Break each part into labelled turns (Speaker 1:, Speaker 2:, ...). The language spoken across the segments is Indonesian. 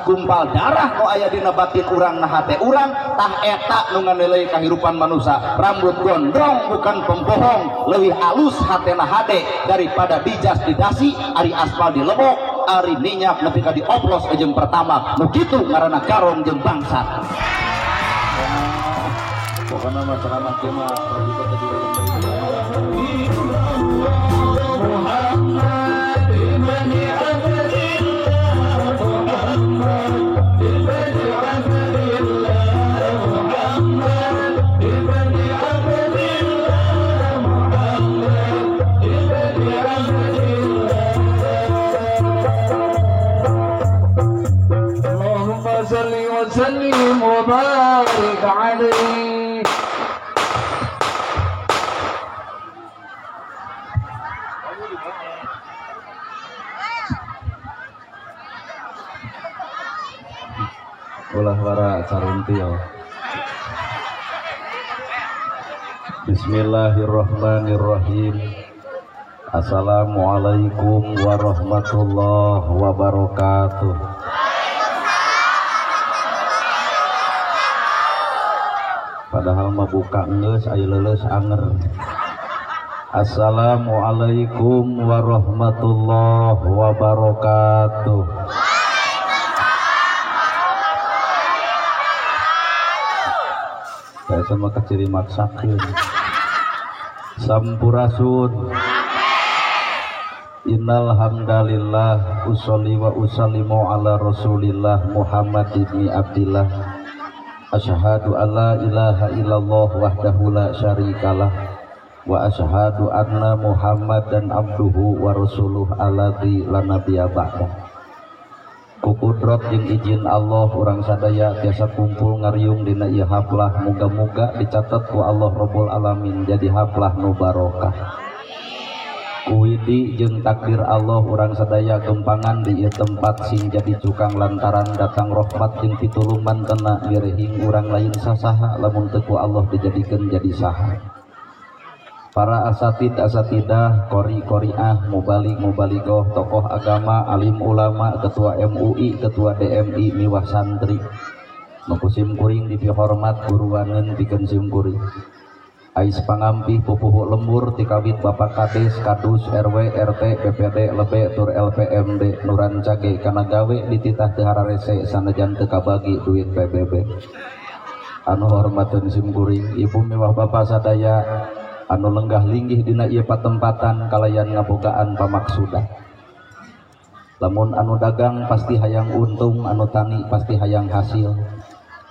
Speaker 1: gumpal darah nu aya dina batin urang nah hate urang tah eta nu nganilai kahirupan manusia. Rambut gondrong bukan pembohong, leuwih alus hatena hade daripada dijas di dasi, ari aspal di lebok, ari minyak nepi ka dioplos jeung pertama. Nu kitu ngaranna garong jeung bangsat. Pokona mah ceramah teh mah
Speaker 2: وسلم وبارك عليه.
Speaker 1: ulah wara caruntil. Bismillahirrahmanirrahim. Assalamualaikum warahmatullahi wabarakatuh. Padahal mah buka geus aya leuleus anger. Assalamualaikum warahmatullahi wabarakatuh. Saya sama keciri maksakeun. Sampurasun. Innal hamdalillah usolli wa usallimu ala Rasulillah Muhammad ibni Abdillah. Asyhadu an la ilaha illallah wahdahu la syarikalah wa asyhadu anna Muhammadan abduhu wa rasuluh alladzi la nabiyya ba'da. Ku kudrat jeung izin Allah urang sadaya tiasa kumpul ngariung dina ieu haflah, muga-muga dicatat ku Allah Rabbul Alamin jadi haflah nu barokah. Kuwidi jeung takdir Allah urang sadaya gempangan di ieu tempat sing jadi cukang lantaran datang rahmat jeung pitulungan kena mirehing urang lain sasaha lamun teu ku Allah dijadikeun jadi saha. Para asatidah, qori-qoriah, mubalig-mubalighah, tokoh agama, alim ulama, ketua MUI, ketua DMI, miwah santri. Nu kusim kuring dipihormat guruaneun pikeun sim kuring. Ais pangampih pupuh lembur tikawit Bapak Kades, Kadus, RW, RT, BPD, LB, Tur LPMD, Nuran Cage kana gawe dititah teu hararese sanajan teu kabagi duit PBB. Anu hormateun sim kuring, ibu mewah bapak sadaya anu lenggah linggih dina ieu patempatan kalayan ngabogaan pamaksudan. Lamun anu dagang pasti hayang untung, anu tani pasti hayang hasil.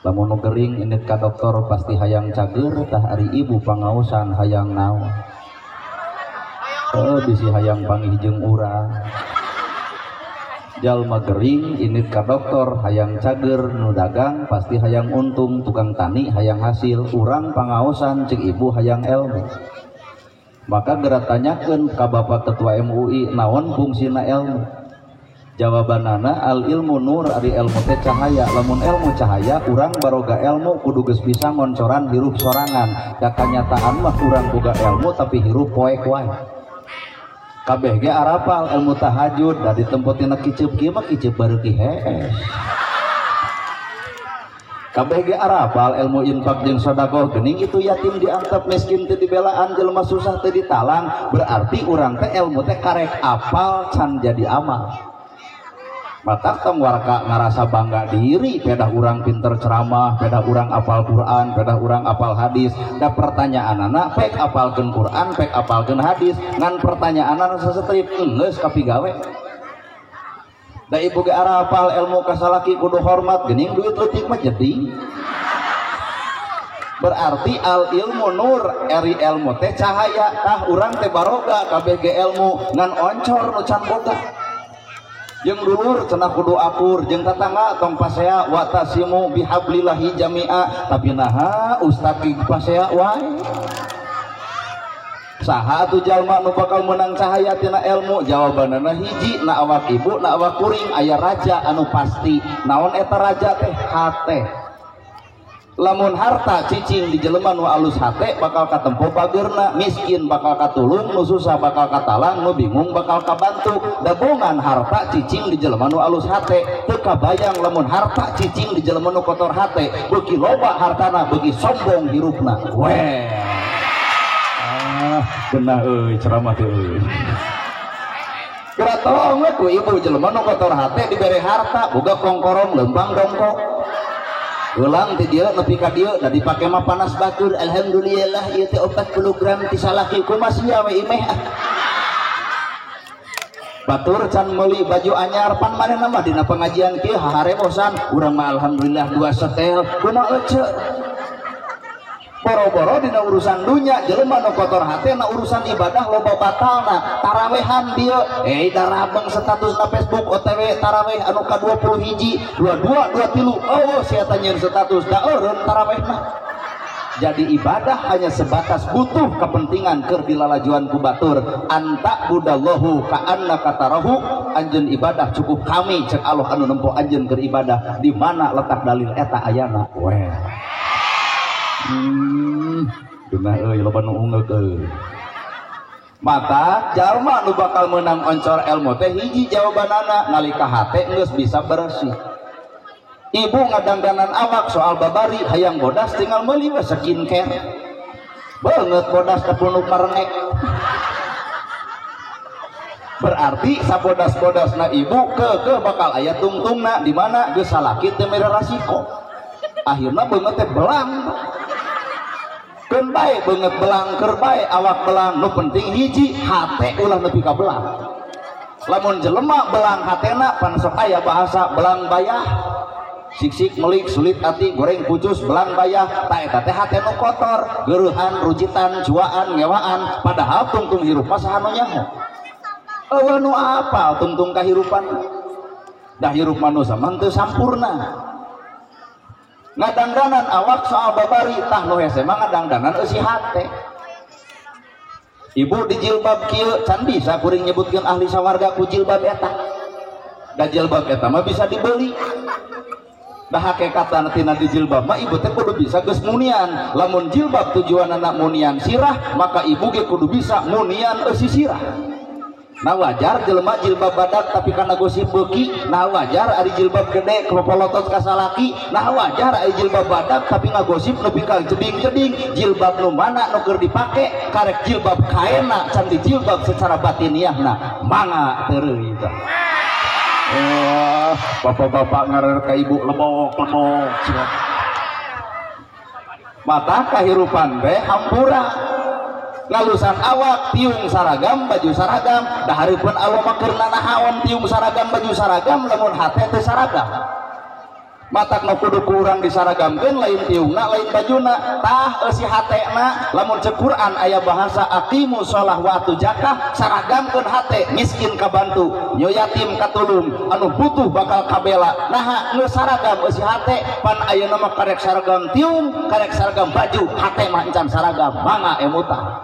Speaker 1: Lamun nu gering init ka doktor pasti hayang cager, tah ari ibu pangaosan hayang naon. Bisi hayang panggih jeung urang. Jalma gering init ka doktor hayang cager, nu dagang pasti hayang untung, tukang tani hayang hasil, urang pangaosan cek ibu hayang ilmu. Maka gerak tanyakeun ka Bapak Ketua MUI naon fungsina ilmu. Jawabanana al ilmu nur, ari ilmu teh cahaya. Lamun ilmu cahaya urang baroga ilmu kudu geus bisa ngoncoran hirup sorangan. Da kanyataan mah urang boga ilmu tapi hirup poek wae. Kabeh ge arapal ilmu tahajud da ditempotina kiceup kieu mah kiceup bareuki hees. Kabeh ge arapal ilmu infak jeung sedekah geuning itu yatim diangkat, miskin teu dibelaan, jelema susah teu ditalang. Berarti urang teh ilmu teh karek apal can jadi amal. Maka tong warga ngarasa bangga diri, pedah urang pinter ceramah, pedah urang apal Quran, pedah urang apal hadis. Da pertanyaan anak pek apalkeun Quran, pek apalkeun hadis, ngan pertanyaan anak sasetrip geus kapigawe. Da ibu ge ara apal ilmu kasalaki kudu hormat, geuning duit leutik mah jadi. Berarti al ilmu nur, eri ilmu teh cahaya, tah urang teh baroga kabeh ge ilmu ngan oncor nu can boga. Jeung dulur cenah kudu akur, jeung tatangga tong pasea wa tasimu bihablillahi jami'a, tapi naha ustad ki pasea wae. Saha atuh jalma nu bakal menang cahaya tina ilmu? Jawabanana hiji, na awak ibu, na awak kuring aya raja anu pasti. Naon eta raja teh? Hate. lamun harta cicing di jelema nu alus hate bakal katempo pageurna, miskin bakal katulung, nu susah bakal katalang, nu bingung bakal kabantu. Dabongan harta cicing di jelema nu alus hate, teu kabayang lamun harta cicing di jelema nu kotor hate, beuki loba hartana beuki sombong hirupna. Weh. Beunah euy ceramah teh euy. Geratong ku ibu jelema nu kotor hate dibere harta, boga kongkorong lembang dongkok. Ulang ti dieu nepi ka dieu da dipake mah panas batur. Alhamdulillah ieu teh 40 gram ti salaki kumaha sia we imeh. Batur can meuli baju anyar pan manehna mah dina pengajian kieu haharebosan urang mah alhamdulillah 2 setel kumaha ece. Boro-boro dina urusan dunya jelema nu kotor hate na urusan ibadah loba batalna. Tarawehan dieu darabeng statusna Facebook OTW taraweh anu ka 20 hiji 22 23 oh sia teh nyeun status da eureun tarawehna. Jadi ibadah hanya sebatas butuh kepentingan keur dilalajuan ku batur. Anta budallahu ka annaka tarahu, anjeun ibadah cukup kami cek Allah anu nempo anjeun keur ibadah. Di mana letak dalil eta ayana? Weh. Geunah euy loba nu ungeuk euy. Maka jalma nu bakal meunang oncor ilmu teh hiji jawabanana nalika hate geus bisa bersih. Ibu ngadangdanan awak soal babari hayang bodas tinggal meuli we skincare. Beungeut bodas teh punuk marengek. Berarti sabodas-bodasna ibu ke bakal aya tungtungna di mana geus salaki teu mere rasiko. Akhirna beungeut teh belang. Keun bae beungeut belang keur bae awak belang nu penting hiji hate ulah nepi ka belang. Lamun jelema belang hatena pan sok aya bahasa belang bayah. Siksik melik sulit ati goreng pucus belang bayah ta eta teh hate nu kotor, geuruhan, rujitan, cuaan, ngewaan padahal tungtung hirup mah saha nu nyaho. Eueuh nu apal tungtung kahirupan. Da hirup manusia mah teu sampurna. Ngadangdanan awak soal babari tah nu hese mah ngadangdanan eusi hate. Ibu di jilbab kieu can bisa kuring nyebutkeun ahli sawarga ku jilbab eta. Da jilbab eta mah bisa dibeli. Da hakikatan tina di jilbab mah ibu teh kudu bisa geus munian. Lamun jilbab tujuanna munian sirah, maka ibu ge kudu bisa munian eusi sirah. Nah wajar jelema jilbab badak tapi karena gosip beuki, nah wajar ari jilbab gede kepolotot ka salaki, nah wajar ari jilbab badak tapi ngagosip nepi ka jeding-jeding. Jilbab nu mana nu keur dipake karek jilbab kaena can di jilbab secara batiniahna mangga teureui tah. Bapak-bapak ngarer ka ibu lemok mata kahirupan teh hampura. Lalusan awak tiung saragam baju saragam dahareupeun Allah mah keur nanahaon tiung saragam baju saragam lamun hate teu saragam. Matak nu kudu ku urang disaragamkeun lain tiungna lain bajuna tah eusi hatena lamun cek Quran aya bahasa aqimu shalah wa atu zakah saragamkeun hate miskin kabantu nyo yatim katulung anu butuh bakal kabela nah geus saragam eusi hate pan ayeuna mah karek saragam tiung karek saragam baju hate mah encan saragam mangga emutah.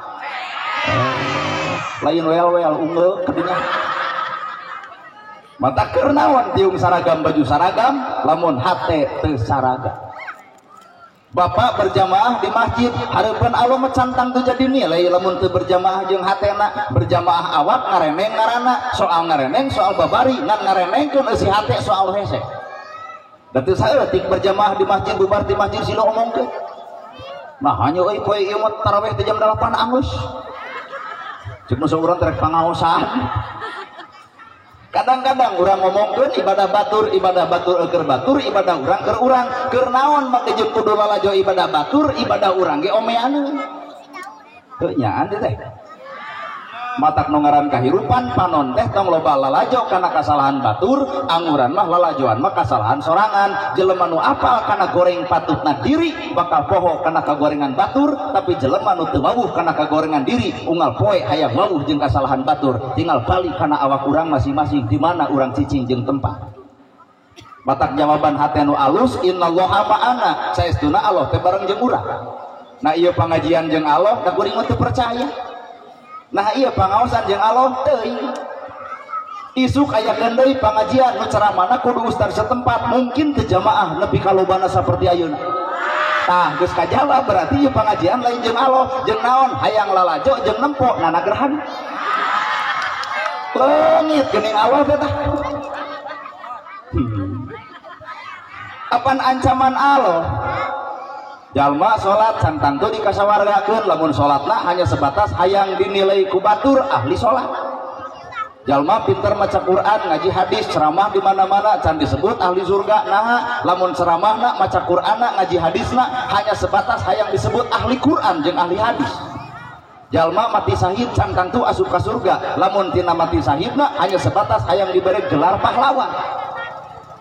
Speaker 1: Lain wel-wel ungeuk kadinya mata keur naon tiung saragam baju saragam lamun hate teu saragam. Bapak berjamaah di masjid hareupeun Allah mah cantang teu jadi nilai lamun teu berjamaah jeung hatena. Berjamaah awak ngareneng ngaranna soal ngareneng soal babari ngan ngarenengkeun eusi hate soal hese. Da teu saeutik berjamaah di masjid bubar di masjid silo omongkeun. Nah hanya euy poe ieu mah tarawih teh jam 8 angus. Cek nu saurang terek pangaosan. Kadang-kadang urang ngomongkeun ibadah batur keur batur ibadah urang keur urang keur naon make jeung kudu lalajo ibadah batur ibadah urang ge omeaneun. Teu nyaan teh. Matak nu ngaran kahirupan panon teh tong loba lalajo kana kasalahan batur, anguran mah lalajoan mah kasalahan sorangan. Jelema nu apal kana goreng patutna diri bakal poho kana kagorengan batur, tapi jelema nu teu wawuh kana kagorengan diri unggal poe hayang wawuh jeung kasalahan batur. Tinggal balik kana awak urang masing-masing di mana urang cicing jeung tempat. Matak jawaban hate nu alus innallaha ma'ana saestuna Allah teh bareng jeung urang. Nah ieu pangajian jeung Allah da kuring mah teu percaya. Nah iya pangaosan jeung Allah teuing. Isuk aya deui pangajian nu ceramahna kudu ustaz setempat mungkin teu jamaah nepi ka lobana saperti ayeuna. tah geus kajaba berarti ieu pangajian lain jeung Allah jeung naon hayang lalajo jeung nempo nanagrahan leungit geuning Allah teh tah apan ancaman Allah jalma salat santang teu dikasawargakeun lamun salatna hanya sebatas hayang dinilai ku batur ahli salat jalma pinter maca Quran ngaji hadis ceramah di mana-mana can disebut ahli surga nah lamun ceramahna maca Qur'anna ngaji hadisna hanya sebatas hayang disebut ahli Quran jeung ahli hadis jalma mati syahid can tangtu asup ka surga lamun tina mati syahidna hanya sebatas hayang diberi gelar pahlawan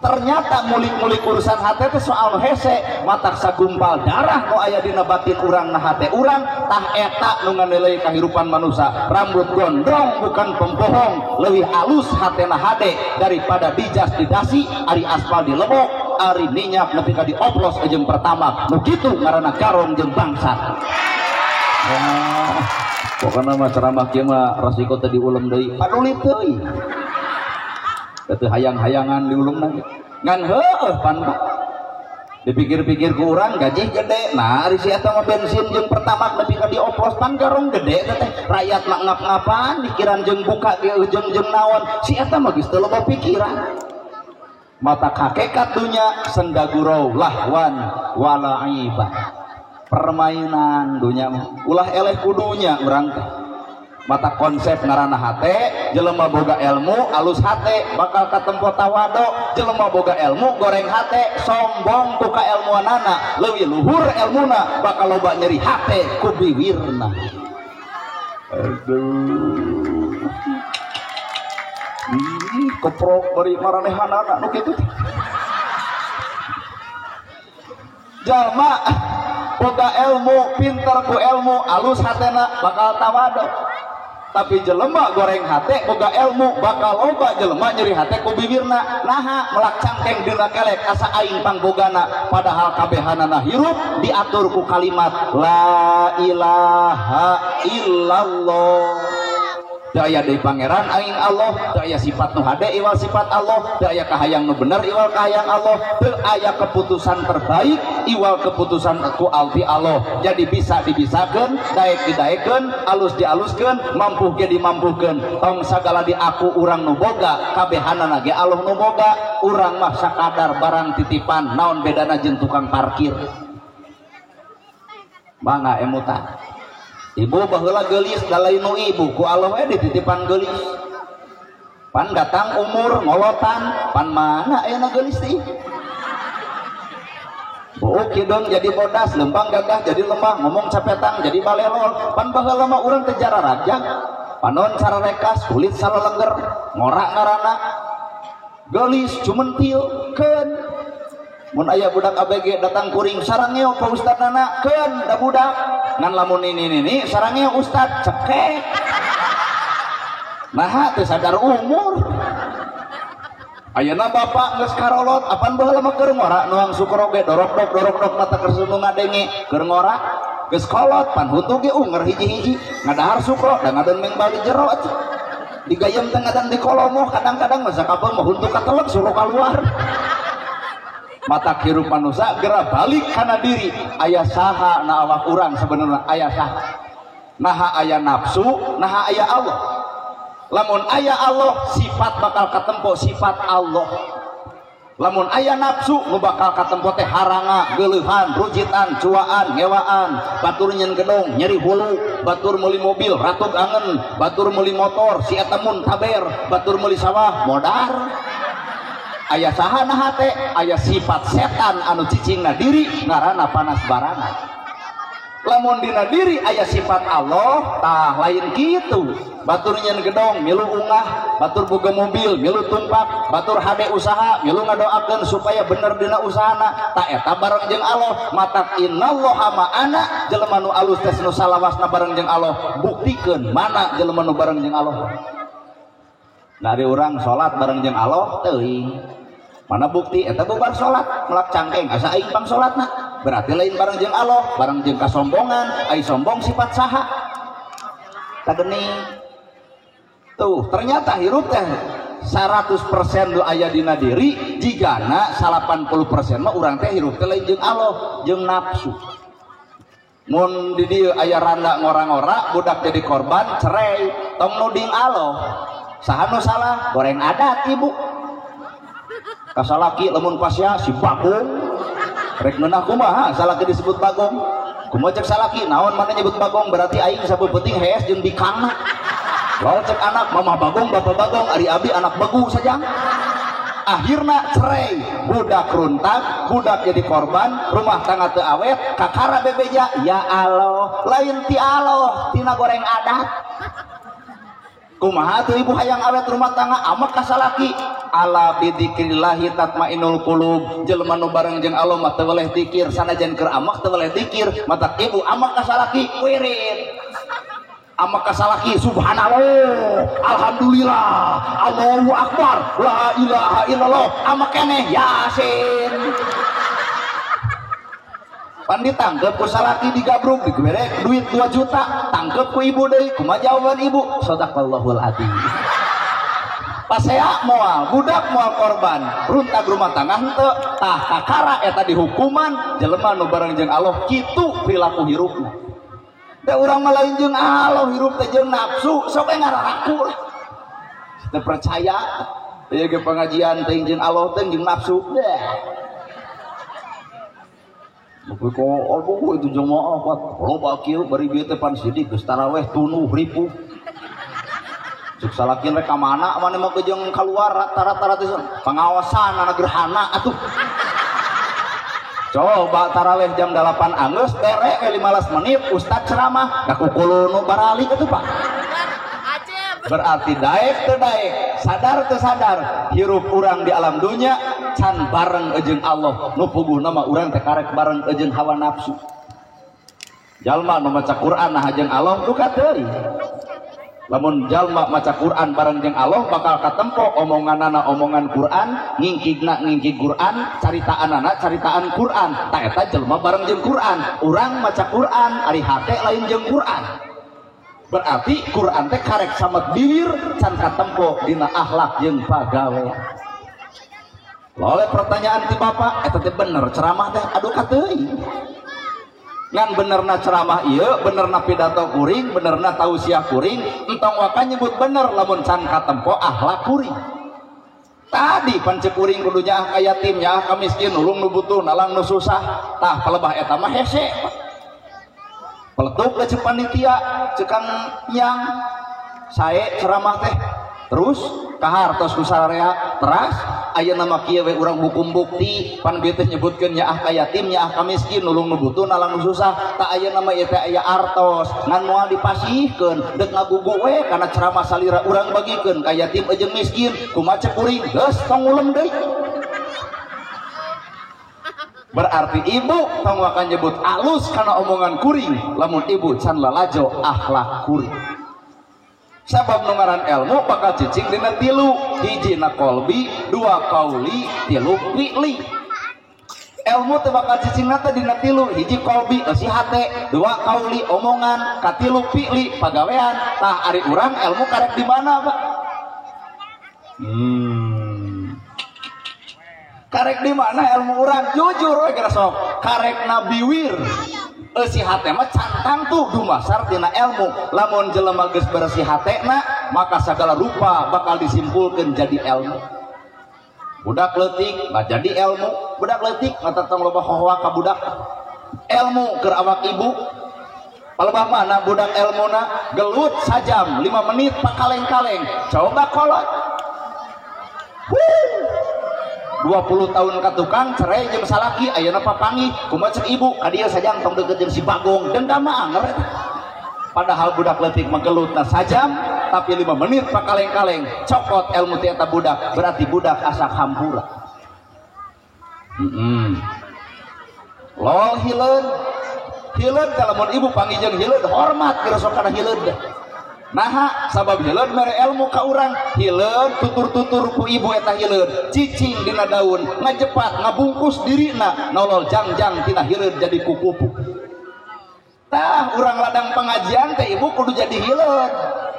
Speaker 1: ternyata mulik-mulik urusan hati itu soal hese matak sagumpal darah nu aya dina batin urang na hate urang tah eta nu nganilai kahirupan manusia rambut gondrong bukan pembohong leuwih alus hatena hade daripada dijas di dasi ari aspal di lebok ari minyak nepi ka dioplos jeung pertama nu kitu ngaranna garong jeung bangsat pokona mah ceramah kieu mah resiko teh diulem deui padulit teuing itu hayang-hayangan diulung lagi ngan heueuh pan dipikir-pikir ku urang gaji gede nah ari si eta mah bensin jeung pertamax nepi ka dioplos pan garong gede teh rakyat mah ngap-ngapan pikiran jeung buka jeung naon si eta mah geus teu loba pikiran mata hakikat dunya sendagurau lahwan wala aibah permainan dunya mah ulah eleh kudunya urang teh mata konsep ngaranna hate jelema boga ilmu alus hate bakal katempo tawado jelema boga ilmu goreng hate sombong ku kailmuanana leuwih luhur ilmuna bakal loba nyeri hate ku biwirna aduh keprok bari maranehanana nu kitu jalma boga ilmu pinter ku ilmu alus hatena bakal tawado tapi jelema goreng hate boga ilmu bakal loba jelema nyeri hate ku bibirna naha melak cangkeng dina kelek asa aing pangbogana padahal kabehanana hirup diatur ku kalimat la ilaha illallah daya deui pangeran aing Allah daya sifat nu hade iwal sifat Allah daya kahayang nu bener iwal kahayang Allah teu aya keputusan terbaik iwal keputusan ku alti Allah jadi bisa dibisakeun daek didaekeun alus dialuskeun mampuh ge dimampuhkeun tong sagala di aku urang nu boga kabehanana ge Allah nu boga urang mah sakadar barang titipan naon bedana jeung tukang parkir mangga emutan ibu baheula geulis dalain nu ibu ku Allah we dititipan geulis pan datang umur ngolotan pan mana aya na geulis teh buuk kidung jadi bodas lempang gagah jadi lemah ngomong capetang jadi balelol pan baheula mah urang teh jararaja panon cara rekas kulit saralengger ngorak ngaranna geulis cumentil keun mun aya budak ABG datang kuring sarangeo ka ustadna keun da budak ngan lamun ini sarangeo ustad cekek nah teu sadar umur ayeuna bapak geus karolot apan baheula mah keur ngora nuang sukro ge dorok-dok mata kersunu ngadenge keur ngora geus kolot pan hutu ge unger hiji-hiji ngadahar sukro da ngadeun meng bali jero digayem teh ngadan di kolomo kadang-kadang masa kapan mah huntu katelek suruh keluar mata hirup manusia gerak balik kana diri aya saha na awak urang sebenarnya aya saha naha aya nafsu naha aya Allah lamun aya Allah sifat bakal katempo sifat Allah lamun aya nafsu nu bakal katempo teh haranga geuleuhan rujitan cuaan ngewaan batur nyen gedong nyeri hulu batur meuli mobil ratug angen batur meuli motor si eta mun taber batur meuli sawah modar aya saha na hate aya sifat setan anu cicingna diri ngaranna panas barangan lamun dina diri aya sifat Allah tah lain kitu batur nyen gedong milu ungah batur boga mobil milu tumpak batur hade usaha milu ngadoakeun supaya bener dina usahana tah eta bareng jeung Allah matak innallaha ma'ana jelema nu alus tes nu salawasna bareng jeung Allah buktikeun mana jelema nu bareng jeung Allah dari urang salat bareng jeung Allah teuing mana bukti eta bubar salat melak cangkeng asa aing pang salatna berarti lain bareng jeung Allah bareng jeung kasombongan ai sombong sifat saha tageni tuh ternyata hirup teh 100% lu aya dina diri jigana 80% mah urang teh hirup teh lain jeung Allah jeung nafsu. Mun di dieu aya randa ngora-ngora budak jadi korban cerai tong nuding Allah. Saha nu salah? Goreng adat ibu. Kasalaki lamun pasya si Bagong. Rek neunah kumaha salaki disebut Bagong? Kumaha cek salaki naon mana nyebut Bagong berarti aing sabeuting hees jeung bikangna. Lalu cek anak mama Bagong bapak Bagong ari abi anak Bagu saja. Akhirna cerai, budak runtak, budak jadi korban, rumah tangga teu awet, kakara bebeja. Ya Allah, lain ti Allah, tina goreng adat. Kumaha tuh ibu hayang awet rumah tangga amak kasalaki. Ala bidzikrillahi tatmainnul qulub. Jelema nu bareng jeung Allah mah teu weleh zikir, sanajan keur amak teu weleh zikir, mata ibu amak kasalaki wirid. Amak kasalaki subhanallah, alhamdulillah, Allahu akbar, la ilaha illallah, amak keneh yasin. Pan ditangkep ku salaki digabruk digerek duit 2 juta, tangkep ku ibu deui, kumaha jawaban ibu? Shadaqallahul adzim. Pasea moal budak moal korban runtak rumah tangga henteu tah kakara eta dihukuman jelema nu bareng jeung Allah kitu perilaku hirupna. Da urang mah lain jeung Allah hirup teh jeung nafsu sok we ngararaku lah. Teu percaya ieu ge pengajian teh jeung Allah teh jeung nafsu. Mugi ko aduh itu jemaah kuat loba kieu bari bieu teh pan sidik geus tarawih tunuh ripuh. Cuk salaki rek ka mana mane mah jeung kaluar rata-rata teh pengawasan anak gerhana atuh. Coba tarawih jam 8 anggeus bere 15 menit ustaz ceramah kakukulunu baralik atuh Pak. Berarti daek teu daek, sadar teu sadar, hirup urang di alam dunya can bareng jeung Allah. Nu puguhna mah urang teh karek bareng jeung hawa nafsu. Jalma nu maca Quran nah jeung Allah duka deui. Lamun jalma maca Quran bareng jeung Allah bakal katempo omonganana omongan Quran, ngingkigna ngingkig Quran, caritaanana caritaan Quran. Ta eta jalma bareng jeung Quran. Urang maca Quran ari hate lain jeung Quran. Berarti Quran teh karek samet bibir can katempo dina akhlak jeung pagawean. Oleh pertanyaan ti Bapak, eta teh bener ceramah teh aduh kateuing. Ngan benerna ceramah ieu, benerna pidato kuring, benerna tausiah kuring, entong waka nyebut bener lamun can katempo akhlak kuring. Tadi pancek kuring kudunya ah ka yatim nya ah ka miskin nulung nu butuh nalang nu susah. Tah palebah eta mah hese. Peletuk ke panitia cekang nyang sae ceramah teh terus kahartos ku sararea teras aya nama kieu we urang hukum bukti pan bieu teh nyebutkeun nya ah ka yatim nya ah ka miskin nulung nu butuh nalang nu susah tak aya nama ieu teh aya artos ngan moal dipasihkeun deuk ngagugu we kana ceramah salira urang bagikeun ka yatim jeung miskin kumaha cek kuring geus tong ulem deui. Berarti ibu tong akan nyebut alus karena omongan kuring lamun ibu can lalajo akhlak kuring. Sabab nu ngaran ilmu bakal cicing dina 3 hijina qalbi 2 qauli 3 fi'li. Ilmu teh bakal cicingna teh dina 3 hiji qalbi eusi hate 2 qauli omongan ka 3 fi'li pagawean. Tah ari urang ilmu karek di mana Pak? Karek di mana ilmu urang jujur we gara sok karek nabiwir eusi hate mah cantang tuh dumasar dina ilmu lamun jelema geus bersih hatena maka segala rupa bakal disimpulkeun jadi ilmu. Budak leutik nggak jadi ilmu, budak leutik mata tong loba hohoa ka budak ilmu keur awak ibu palebah mana budak ilmuna gelut sajam 5 menit pakaleng-kaleng coba kolot 20 tahun ka tukang cerai jeung salaki ayeuna papangi kumaha cek ibu ka dieu sajang tong deukeut jeung si Bagong dendam mah anger eta. Padahal budak leutik mah gelutna sajam tapi 5 menit pakaleng-kaleng cokot ilmu ti eta budak berarti budak asa hampura. Lol hileun kalau mun ibu panggil jeung hileun hormat keur sok kana hileun deh. Nah, sabab hileun mere ilmu ka urang, hileun tutur-tutur ku ibu eta hileun, cicing dina daun, ngajepat, ngabungkus dirina, nolol jangjang tina hileun jadi kukupu. Tah, urang ladang pengajian teh ibu kudu jadi hileun.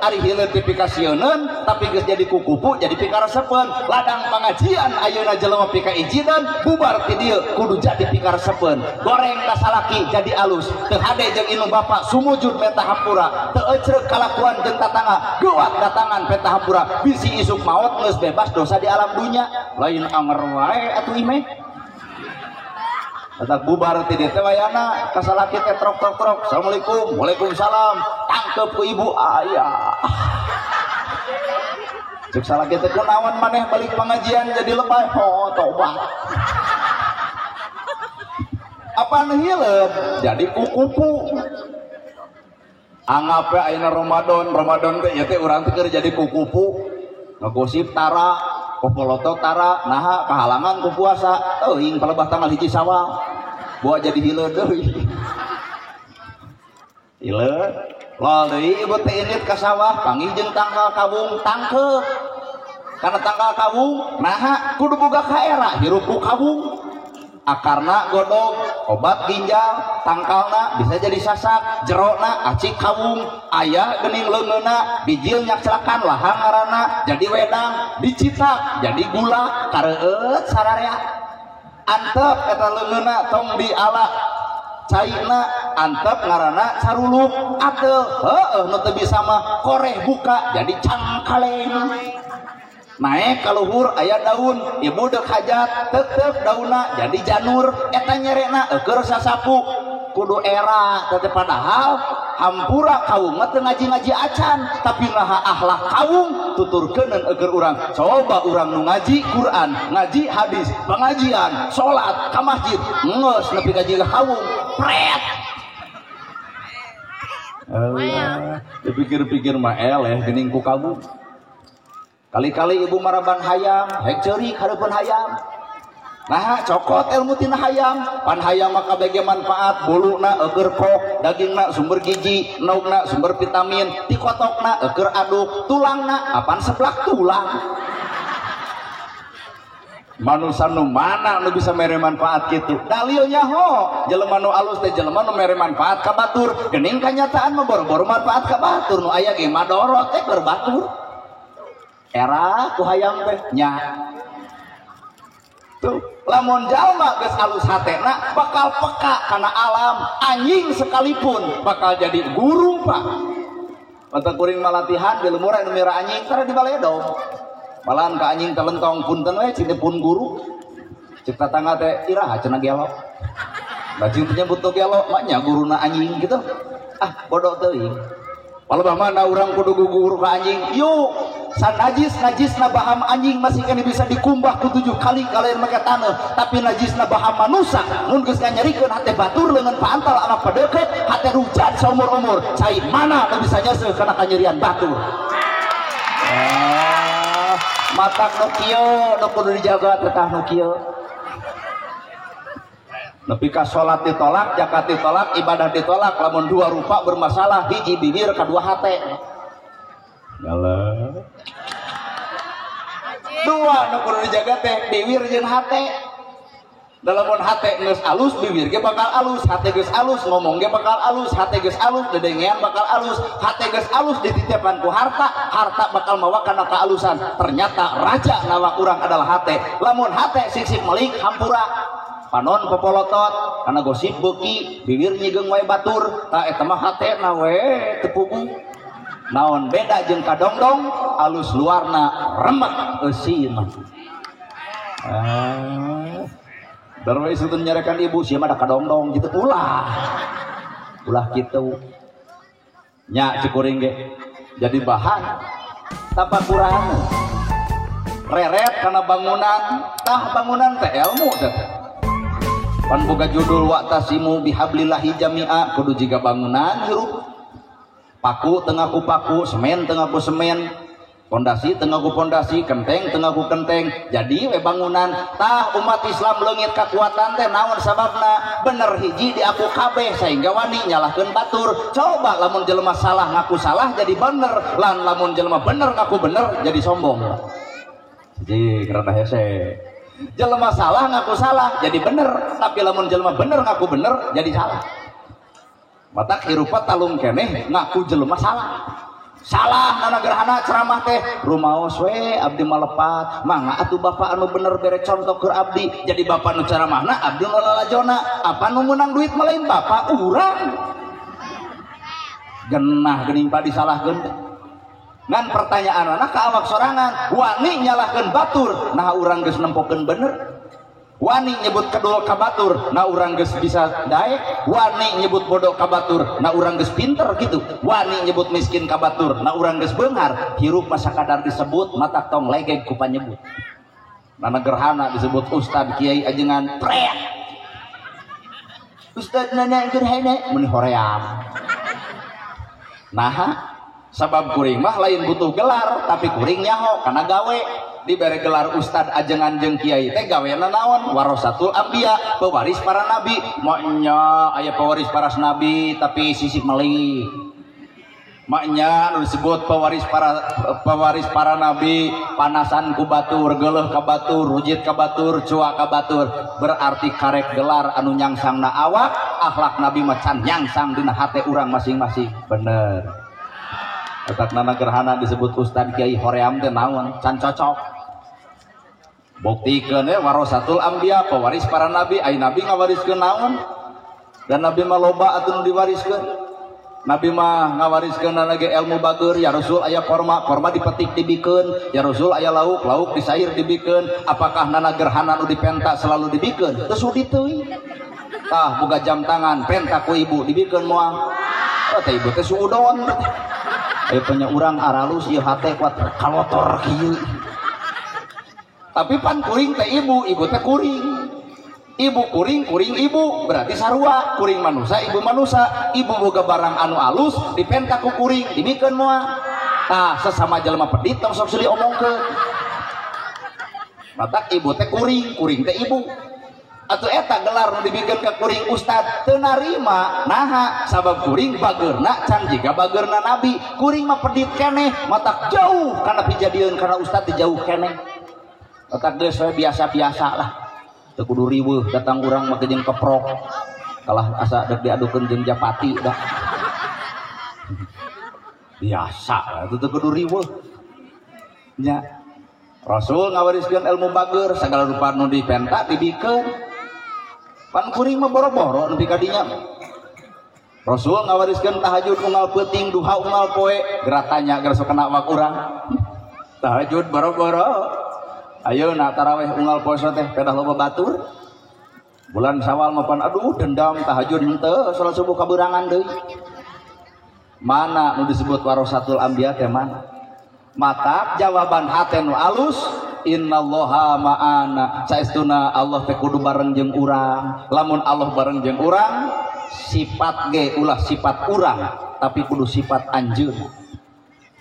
Speaker 1: ari hileun ti pikasieun tapi geus jadi kukupu jadi pikaresepeun ladang pangajian ayeuna jelema pika ijinan bubar ti dieu kudu jadi pikaresepeun goreng ka salaki jadi alus teu hade jeung indung bapa sumujud menta hampura teu ecreuk kalakuan jeung tatangga geuat datangan penta hampura bisi isuk maot geus bebas dosa di alam dunya lain anger wae atuh imeh tetap bubar ti dieu teh wayana ka salaki teh trok assalamualaikum waalaikumsalam tangkep ku ibu ayah cek salaki teh kunaon maneh balik pengajian jadi lebay tobat apaan hileun jadi kukupu anggap ya ayeuna Ramadan teh ieu teh urang teh keur jadi kukupu ngagosip tara popolotok tara naha kahalangan ku puasa teuing palebah tanggal 1 Syawal buat jadi hileun deui hileun lol deui ibu teh indit ka sawah panggih jeung tanggal kawung tangkeup karena tanggal kawung naha kudu boga kaera hirup ku kawung akarna godog obat ginjal tangkalna bisa jadi sasak jerona acik kawung aya geuning leungeuna bijil nyakselakan lahang ngaranna jadi wedang dicitak jadi gula kareueut sararea antep eta leungeuna tong diala cairna antep ngaranna caruluk ateu heueuh nu teu bisa mah koreh buka jadi cangkaleng naik ka luhur aya daun ibu deuk hajat teuk daunna jadi janur eta nyerena keur sasapu kudu era teh padahal hampura kaum teu ngaji-ngaji acan tapi naha akhlak kaum tuturkeuneun eueur urang coba urang nu ngaji Quran ngaji hadis pengajian salat ka masjid geus nepi ka jiga kaum pret Allah dipikir-pikir mah eleh geuning ku kamu kali-kali ibu maraban hayam hek ceurik hareupeun hayam nah cokot ilmu tina hayam pan hayam maka bagi manfaat buluna eueur kok dagingna sumber gizi naugna sumber vitamin ti kotokna eueur aduk tulangna apan seblak tulang manusia nu mana nu bisa mere manfaat kitu dalil nyaho jelema nu alus teh jelema nu mere manfaat ka batur geuning kanyataan mah boro-boro manfaat ka batur nu aya ge madorot teh keur batur era ku hayam teh nya tuh lamun jalma geus alus hatena bakal peka kana alam anjing sekalipun bakal jadi guru pak mata kuring malatihan di lemur anu mira anjing tara di baledong malahan ka anjing telentong punten we cina pun guru cek tatangga teh iraha cenah gelok bajing teh nyebut gelok maknya guruna anjing gitu bodoh teuing palebah mana urang kudu guru ka anjing yuk san najis na baham anjing masih kan bisa dikumbah ku 7 kali kalayan make taneuh tapi najis na baham manusia mun geus nganyarikeun hate batur leungeun paantal anak padeukeut hate rujan saumur-umur cai mana nu bisa nyeuseuk kana kanyerian batur matak nu kieu nu kudu dijaga tetah nu kieu nepi ka salat ditolak zakat ditolak ibadah ditolak lamun 2 rupa bermasalah hiji bibir kadua hate galah 2 nu kudu dijaga teh bibir jeung hate dalamun hate geus alus bibir ge bakal alus hate geus alus ngomong ge bakal alus hate geus alus dedengean bakal alus hate geus alus dititipan ku harta bakal mawa kana kaalusan ternyata raja nawa urang adalah hate lamun hate siksik melik hampura panon popolotot karena gosip beuki bibir nyigeung wae batur ta eta mah hatena we teu puguh naon beda jeung kadongdong alus luarna remek eusin darwe sutun nyarekan ibu sia mah da kadongdong gitu ulah kitu nya cikuring ge jadi bahan tapa kurang reret kana bangunan tah bangunan teh ilmu teh pan boga judul wa'tasimu bihablillahi jami'a kudu jiga bangunan hirup paku tengah ku paku semen tengah ku semen pondasi tengah ku pondasi kenteng tengah ku kenteng jadi we bangunan tah umat Islam leungit kakuatan teh naon sababna bener hiji di aku kabeh sehingga wani nyalahkeun batur coba lamun jelema salah ngaku salah jadi bener lan lamun jelema bener ngaku bener jadi sombong jadi karena hese jelema salah ngaku salah jadi bener tapi lamun jelema bener ngaku bener jadi salah mata hirupa talung keneh ngaku jelema salah salah nana gerhana ceramah teh rumaos we abdi malepat mangga atuh bapak anu bener bere contoh ke abdi jadi bapak anu ceramahna abdi nu lalajona apa nu menang duit malain bapak urang genah geuning padi salahkeun ngan pertanyaan anak ka awak sorangan wani nyalahkeun batur nah urang geus nempokeun bener wani nyebut kedul ka batur nah urang geus bisa daek wani nyebut bodoh ka batur nah urang geus pinter gitu wani nyebut miskin ka batur nah urang geus beunghar hirup masa kadar disebut mata tong legeg ku panyebut nana gerhana disebut ustad kiai ajengan prek ustad nana gerhana mun hoream nah sabab kuring mah lain butuh gelar tapi kuring nyaho kana gawe dibere gelar ustad ajengan jeung kiai teh gaweana naon warasatul anbiya pewaris para nabi maknya aya pewaris para nabi tapi sisik meuli maknya nu disebut pewaris para nabi panasan ku batur geuleuh ka batur rujit ka batur cuak ka batur berarti karek gelar anu nyangsangna awak akhlak nabi mah can nyangsang dina hate urang masing-masing bener etak nana gerhana disebut ustad kiai hoream teh naon can cocok buktikeun warasatul anbiya pewaris para nabi ai nabi ngawariskeun naon dan nabi mah loba atuh nu diwariskeun nabi mah ngawariskeun lagi ilmu bageur ya rasul aya korma dipetik dibikeun ya rasul aya lauk disair dibikeun apakah nana gerhana nu dipenta selalu dibikeun teu sudi teuing tah boga jam tangan penta ku ibu dibikeun moal teh ibu teh suudon punya urang aralus ieu hate kuat kalotor kieu tapi pan kuring teh ibu teh kuring ibu kuring ibu berarti sarua kuring manusia ibu manusia ibu boga barang anu alus dipenta ku kuring dibikeun moal tah sesama jelema pedit tong sok sili omongkeun mata ibu teh kuring teh ibu atuh eta gelar nu dibikeun ka kuring ustad teu narima naha sabab kuring bageurna can jiga bageurna nabi kuring mah pedit keneh mata jauh kana pijadieun kana ustad teh jauh keneh otak geus we biasa-biasa lah teu kudu riweuh datang urang mah jeung keprok kalah asa dek diadukeun jeung japati dah biasa teu kudu riweuh nya rasul ngawariskeun ilmu bageur sagala rupa nu dipenta dibikeun pan kuring mah boro-boro nepi ka dinya rasul ngawariskeun tahajud unggal peuting duha unggal poe geratanya geus kena awak urang tahajud boro-boro ayeuna tarawih unggal poe teh pedah loba batur bulan Syawal mah pan aduh dendam tahajud henteu salat subuh kaberangan deui mana nu disebut warasatul anbiya teh mana mata jawaban hate nu alus innallaha ma'ana saestuna Allah teh kudu bareng jeung urang lamun Allah bareng jeung urang sifat ge ulah sifat urang tapi kudu sifat anjeun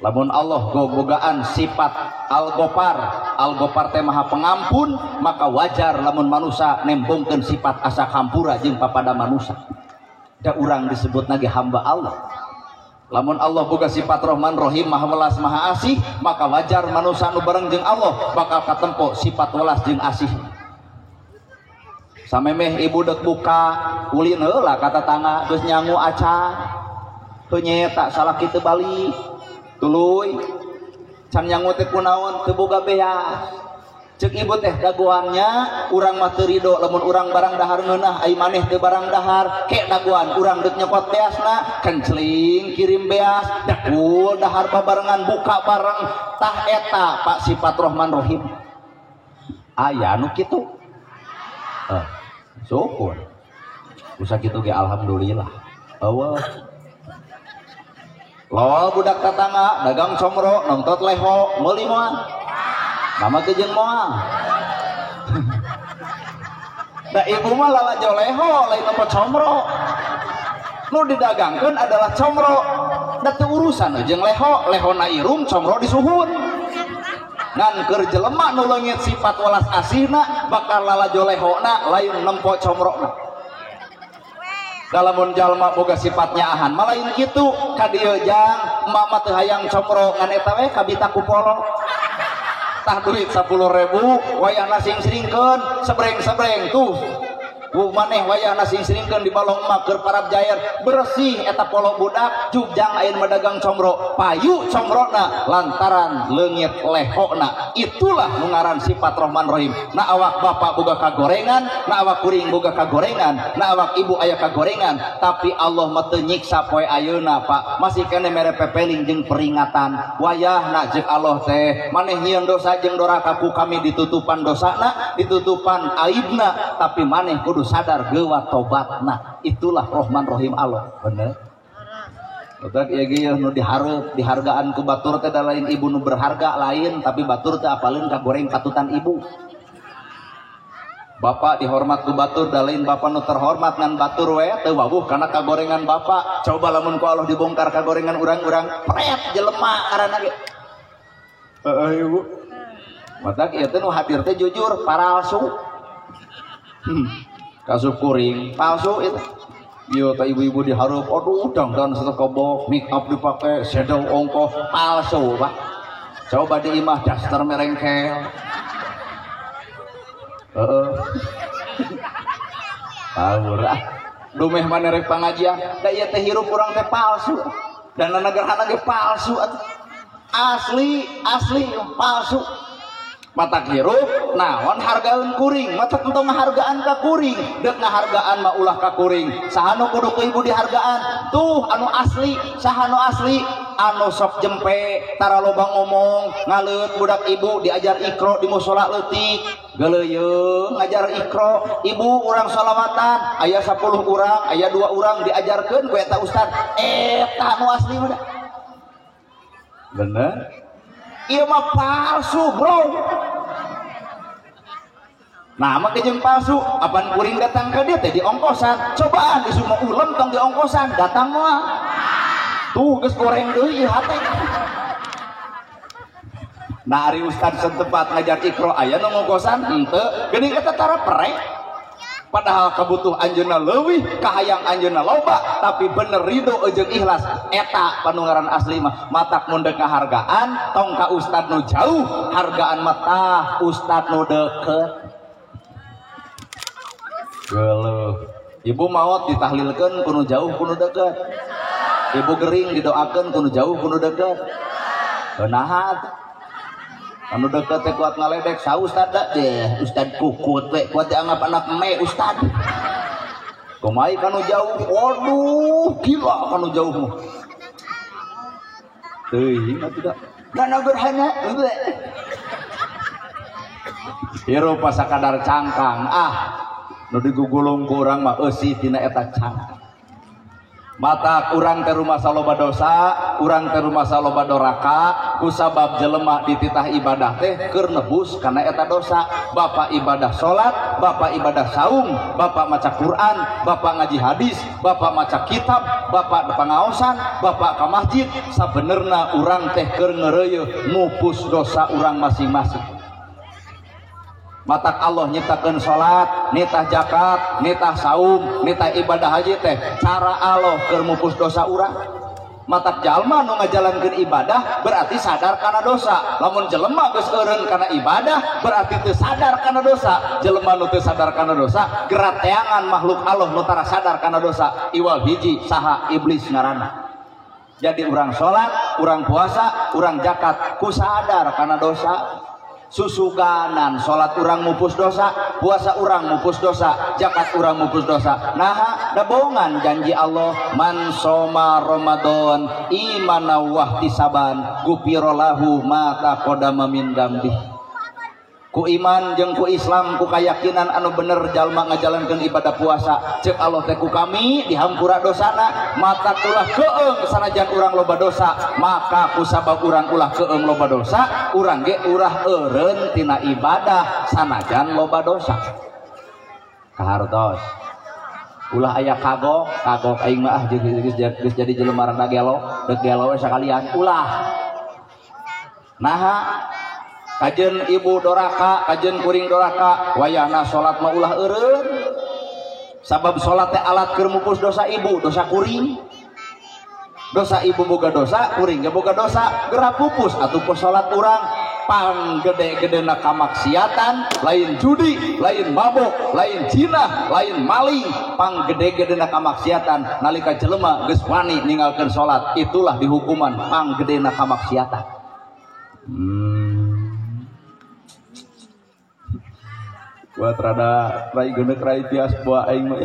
Speaker 1: lamun Allah gogogaan sifat al-Ghafar teh maha pengampun maka wajar lamun manusia nembongkeun sifat asa hampura jeung papada manusia da urang disebutna ge hamba Allah lamun Allah boga sifat Rahman Rahim maha welas maha asih maka wajar manusia nu bareng jeung Allah bakal katempo sifat welas jeung asih samemeh ibu dek buka ulin heula ka tetangga geus nyangu acan teu nyeta salah kitu balik tuluy can nyangu teh kunaon teu boga beas ceuk ibu teh dagoannya urang mah teu rido lamun urang barang dahar ngeunah ai maneh teu barang dahar ke dagoan urang deuk nyokot beasna kencling kirim beas dakul dahar babarengan buka bareng tah eta Pak sifat Rahman Rahim aya nu kitu syukur usa kitu ge alhamdulillah eueuh lo budak tetangga dagang comro nongtot leho meuli moal nama kejeung moal da ibu mah lalajo leho lain apa comro nu didagangkeun adalah comro da teu urusan jeung leho na irum comro disuhun ngan keur jelema nu leungit sifat welas asihna bakal lalajo lehona lain nempo comrona dalamun jalma boga sifatnya ahan malain kitu ka dieu jang mama teu hayang comro ngan eta we kabita ku polo tah duit 10.000 wayahna sing-sringkeun sebreng tuh maneh wayahna sing-singkeun di balong emak keur parab jair bersih eta polo budak jugjang ayeuna madagang combro payu combrona lantaran leungit lehona. Itulah nu ngaran sifat Rahman Rahim. Na awak bapak boga kagorengan, na awak kuring boga kagorengan, na awak ibu aya kagorengan, tapi Allah mah teu nyiksa poe ayeuna Pak, masih kene mere pepeling jeung peringatan. Wayahna jeung Allah teh maneh nyieun dosa jeung doraka ku kami ditutupan dosana, ditutupan aibna, tapi maneh kudu sadar geua tobatna. Itulah Rahman Rahim Allah. Bener. Utak ieu ge nu dihargaan ku batur teh da lain ibu nu berharga lain, tapi batur teh apaleun kagoreng katutan ibu. Bapak dihormat ku batur da lain bapak nu terhormat ngan batur we teu wawuh kana kagorengan bapak. Coba lamun ku Allah dibongkar kagorengan urang-urang pret jelema karana ge. Ibu. Matak ieu teh nu hadir teh jujur palsu. Kasup kuring palsu itu. Ieu teh ibu-ibu dihareup aduh dangdan setekobok make up dipake shadow ongkoh palsu Pak. Coba di imah daster merengkel. Aura dumeh mana rek pangajian da ieu teh hirup urang teh palsu dan nagaraana ge palsu asli palsu. Matak hirup naon hargaeun kuring, matak entong ngahargaan ka kuring, deuk ngahargaan mah ulah ka kuring. Saha nu kudu ku ibu dihargaan? Tuh anu asli, saha nu asli? Anu sok jempe, tara loba ngomong, ngaleut budak ibu diajar ikro di mushola leutik. Geuleuyeung ngajar ikro, ibu urang shalawatan, aya 10 urang, aya 2 urang diajarkeun ku eta ustad. Eta anu asli mah. Bener? Ieu mah palsu, bro. Nah, mah jeung palsu, apaan kuring datang ke dia teh diongkosan. Cobaan di semua ulem tong diongkosan, datang mah. Tuh geus goreng deui hate. Nah, ari ustad setempat ngajar ikro aya nu ngongkosan henteu, geuning eta tara perek. Padahal kebutuh anjeunna leuwih, kahayang anjeunna loba, tapi bener ridho jeung ikhlas. Eta panungaran asli mah. Matak mun deuk hargaan tong ka ustad nu jauh, hargaan mah tah ustad nu deukeut. Geuleuh. Ibu maot ditahlilkeun kudu jauh kudu deukeut. Ibu gering didoakeun kudu jauh kudu deukeut. Beunah anu deket teh kuat ngaledek sa ustad deh ustad kukut we kuat dianggap anak me ustad kumai kanu jauh waduh gila kanu jauh mah teuing atuh da dana gerhana hirup pasakadar cangkang nu digugulung ku urang mah eusi tina eta cangkang. Mata urang teh rumasa loba dosa, urang teh rumasa loba doraka, kusabab jelema dititah ibadah teh keur nebus kana eta dosa. Bapak ibadah salat, bapak ibadah saum, bapak maca Quran, bapak ngaji hadis, bapak maca kitab, bapak pangaosan, bapak ka masjid, sabenerna urang teh keur ngeureuyeuh ngupus dosa urang masing-masing. Matak Allah nyiptakeun salat, nitah zakat, nitah saum, nitah ibadah haji teh cara Allah keur mupus dosa urang. Matak jalma nu ngajalankeun ibadah berarti sadar kana dosa. Lamun jelema geus eureun kana ibadah berarti teu sadar kana dosa. Jelema nu teu sadar kana dosa gerak teangan makhluk Allah nu tara sadar kana dosa. Iwal hiji saha iblis ngaranna. Jadi urang salat, urang puasa, urang zakat ku sadar kana dosa. Susuganan salat urang mupus dosa, puasa urang mupus dosa, zakat urang mupus dosa. Nah, da bohongan janji Allah, man soma Ramadan imana wahtisaban gufira lahu ma taqaddama min dambi. Ku iman jeung ku Islam ku kayakinan anu bener jalma ngajalankeun ibadah puasa ceuk Allah teh ku kami dihampura dosana mata ulah keung sanajan urang loba dosa maka ku sabab urang ulah keung loba dosa urang ge urah eureun tina ibadah sanajan loba dosa kahartos ulah aya kagok aing mah geus jadi jelema rada gelo deuk gelo we sakalian ulah naha kajen ibu doraka, kajen kuring doraka, wayahna sholat mah ulah eureun. Sabab sholat teh alat keur mupus dosa ibu, dosa kuring. Dosa ibu boga dosa, kuring ge boga dosa, geura pupus atuh pos sholat urang. panggede-gedena kamaksiatan lain judi, lain mabok, lain zina, lain maling. Panggede-gedena kamaksiatan nalika jelema geus wani ninggalkeun salat, itulah dihukuman panggedena kamaksiatan. Buat rada rai geuneuh rai tias buah aing mah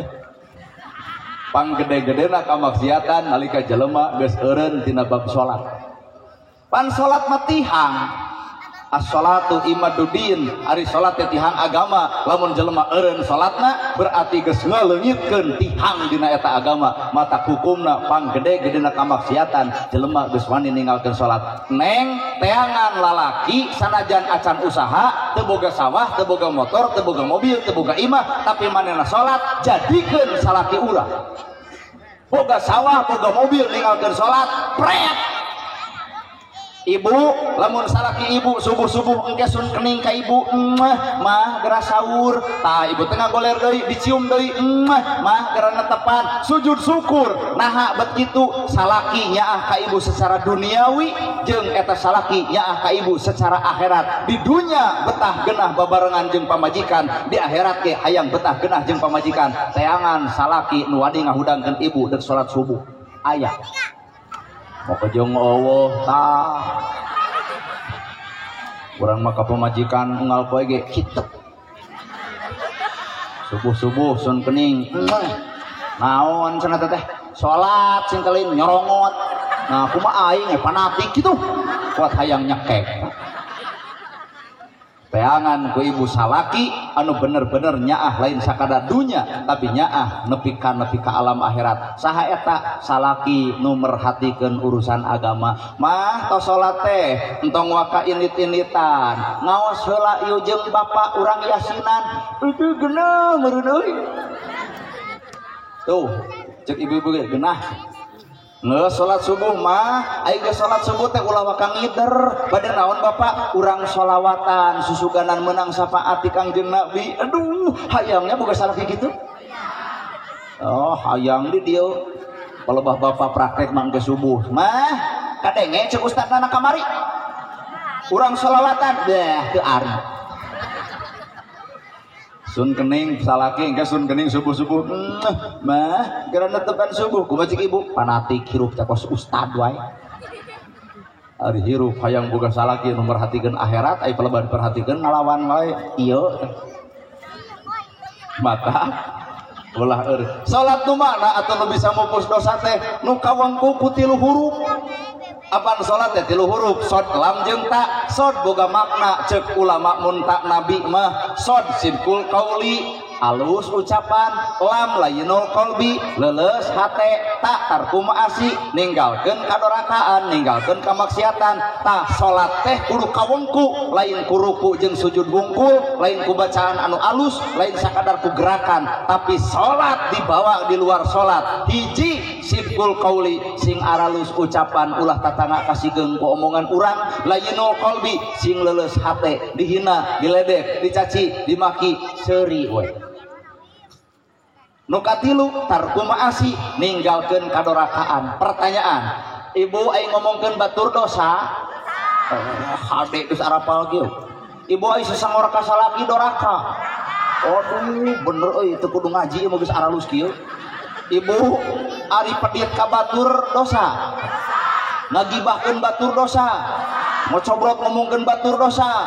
Speaker 1: panggede-gedena kamaksiatan nalika jelema geus eureun tina bab salat. Pan salat mah tihang. As-salatu imaduddin, ari salat teh tihang agama. Lamun jelema eureun salatna berarti geus ngaleungitkeun tihang dina eta agama. Mata hukumna panggede-gedena kamaksiatan jelema geus wani ninggalkeun salat. Neng teangan lalaki sanajan acan usaha, teu boga sawah, teu boga motor, teu boga mobil, teu boga imah, tapi manehna salat jadikeun salaki urang. Boga sawah, boga mobil, ninggalkeun salat, pret. Ibu, lamun salaki ibu subuh-subuh engke sun kening ka ibu, mah geura saur. Tah ibu tengah goler deui, dicium deui, mah geura netepan, sujud syukur. Naha bet kitu salaki nyaah ka ibu secara duniawi jeung eta salaki nyaah ka ibu secara akhirat. Di dunya betah geunah babarengan jeung pamajikan, di akhirat ge hayang betah geunah jeung pamajikan. Teangan salaki nu wani ngahudangkeun ibu deuk salat subuh. Aya mau kejong Allah tah urang mah ka pamajikan unggal poe ge kitu subuh-subuh sun kening naon cenah teh salat sing kelin nyorongot. Nah kumaha aing fanatik kitu kuat hayang nyekek. Teangan ku ibu salaki anu bener-bener nyaah lain sakadar dunya tapi nyaah nepi ka alam akhirat. Saha eta salaki nu merhatikeun urusan agama. Mah tos salat teh entong waka init-initan ngaos heula ieu jeung bapa urang yasinan itu geunah meureun euy. Tuh cek ibu-ibu ge geunah ngeus salat subuh mah aing geus salat subuh teh ulah waka ngider bade naon bapak urang sholawatan susuganan menang syafaat ti Kangjeng Nabi. Aduh hayangnya boga salaki kitu. Oh hayang di dieu palebah bapak praktek mangke subuh mah kadenge ceuk ustadna kamari urang sholawatan dah teu ari. Sun kening salaki engke sun kening subuh-subuh mah geura netepan subuh kumaha cik ibu fanatik hirup teh kos ustad wae. Ari hirup hayang boga salaki nu merhatikeun akhirat ai paleban perhatikeun ngalawan wae ieu mata ulah eureun salat nu mana atuh nu bisa mupus dosa teh nu kawengku ku 3 huruf. Apaan salat teh 3 huruf sod lam jeung ta. Sod boga makna ceuk ulama mun tak nabi mah sod sidqul qauli alus ucapan, lam lainul qalbi leuleus hate, ta tarku ma'asi ninggalkeun kadorakaan, ninggalkeun kamaksiatan. Tah salat teh kudu kawengku, lain ku ruku jeung sujud bungkul, lain ku bacaan anu alus, lain sakadar ku gerakan, tapi salat dibawa di luar salat. Hiji sidqul qauli sing aralus ucapan ulah tatangga kasihkeun ku omongan urang, lainul qalbi sing leuleus hate dihina, diledek, dicaci, dimaki, seuri we. Nu katilu tarku ma'asi ninggalkeun kadorakaan. Pertanyaan, ibu aing ngomongkeun batur dosa? Hade geus arapal kieu. Ibu aing sesangor ka salaki doraka. Aduh bener euy teu kudu ngaji ieu geus aralus kieu. Ibu ari pedit ka batur dosa. Ngagibahkeun batur dosa. Ngocobrot ngomongkeun batur dosa.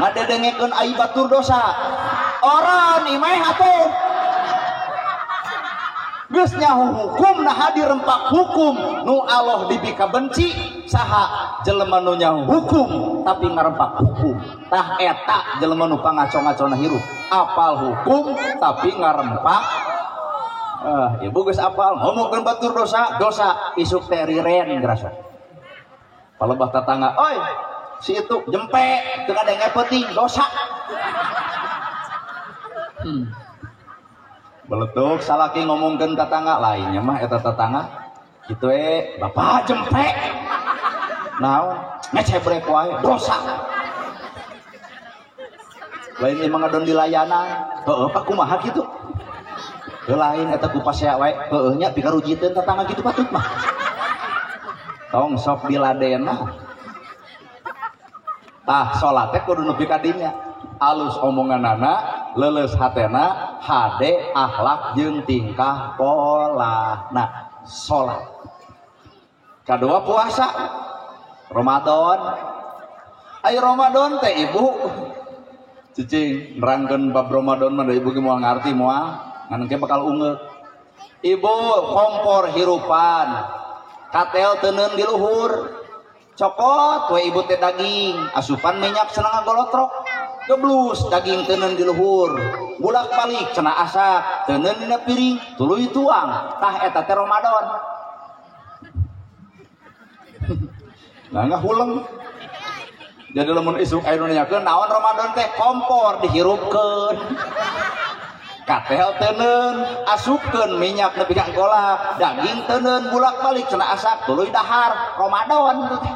Speaker 1: Ngadedengekeun ai batur dosa. Oran imeh atuh. Geus nyaho hukum nah dirempak hukum nu Allah dibika benci saha jelema nu nyaho hukum tapi ngarempak hukum tah eta jelema nu pangaco-ngacona hirup apal hukum tapi ngarempak ibu geus apal ngomongkeun batur dosa dosa isuk teh riren grasa palebah tatangga oi si itu jempe teu kadenge peuting dosa beletuk salaki ngomongkeun tatangga lainnya mah eta tatangga kitu bapak jempe naon ngecebrek wae dosa lain ieu ngadon di layanan heueuh pak kumaha kitu teu lain eta ku pasea wae heueuh nya pikarujiteun tatangga kitu patut mah tong sok diladena tah salat teh kudu nepi ka dinya alus omonganana leuleus hatena hade akhlak jeung tingkah pola. Nah salat kadua puasa Ramadan. Ai Ramadan teh ibu cicing nerangkeun bab Ramadan mah da ibu ge moal ngarti moal ngan ge bakal ungeuk. Ibu kompor hirupan katel teuneun di luhur cokot we ibu teh daging asupan minyak cenah ngagolotrok geblus daging teuneun di luhur bulak balik cenah asak teuneun dina piring tuluy tuang tah eta teh Ramadan. Nah ngahuleng jadi lamun isuk aya nu nanyakeun naon Ramadan teh kompor dihirupkeun katel teuneun asupkeun minyak nepi ka engkolak daging teuneun bulak balik cenah asak tuluy dahar Ramadan teh.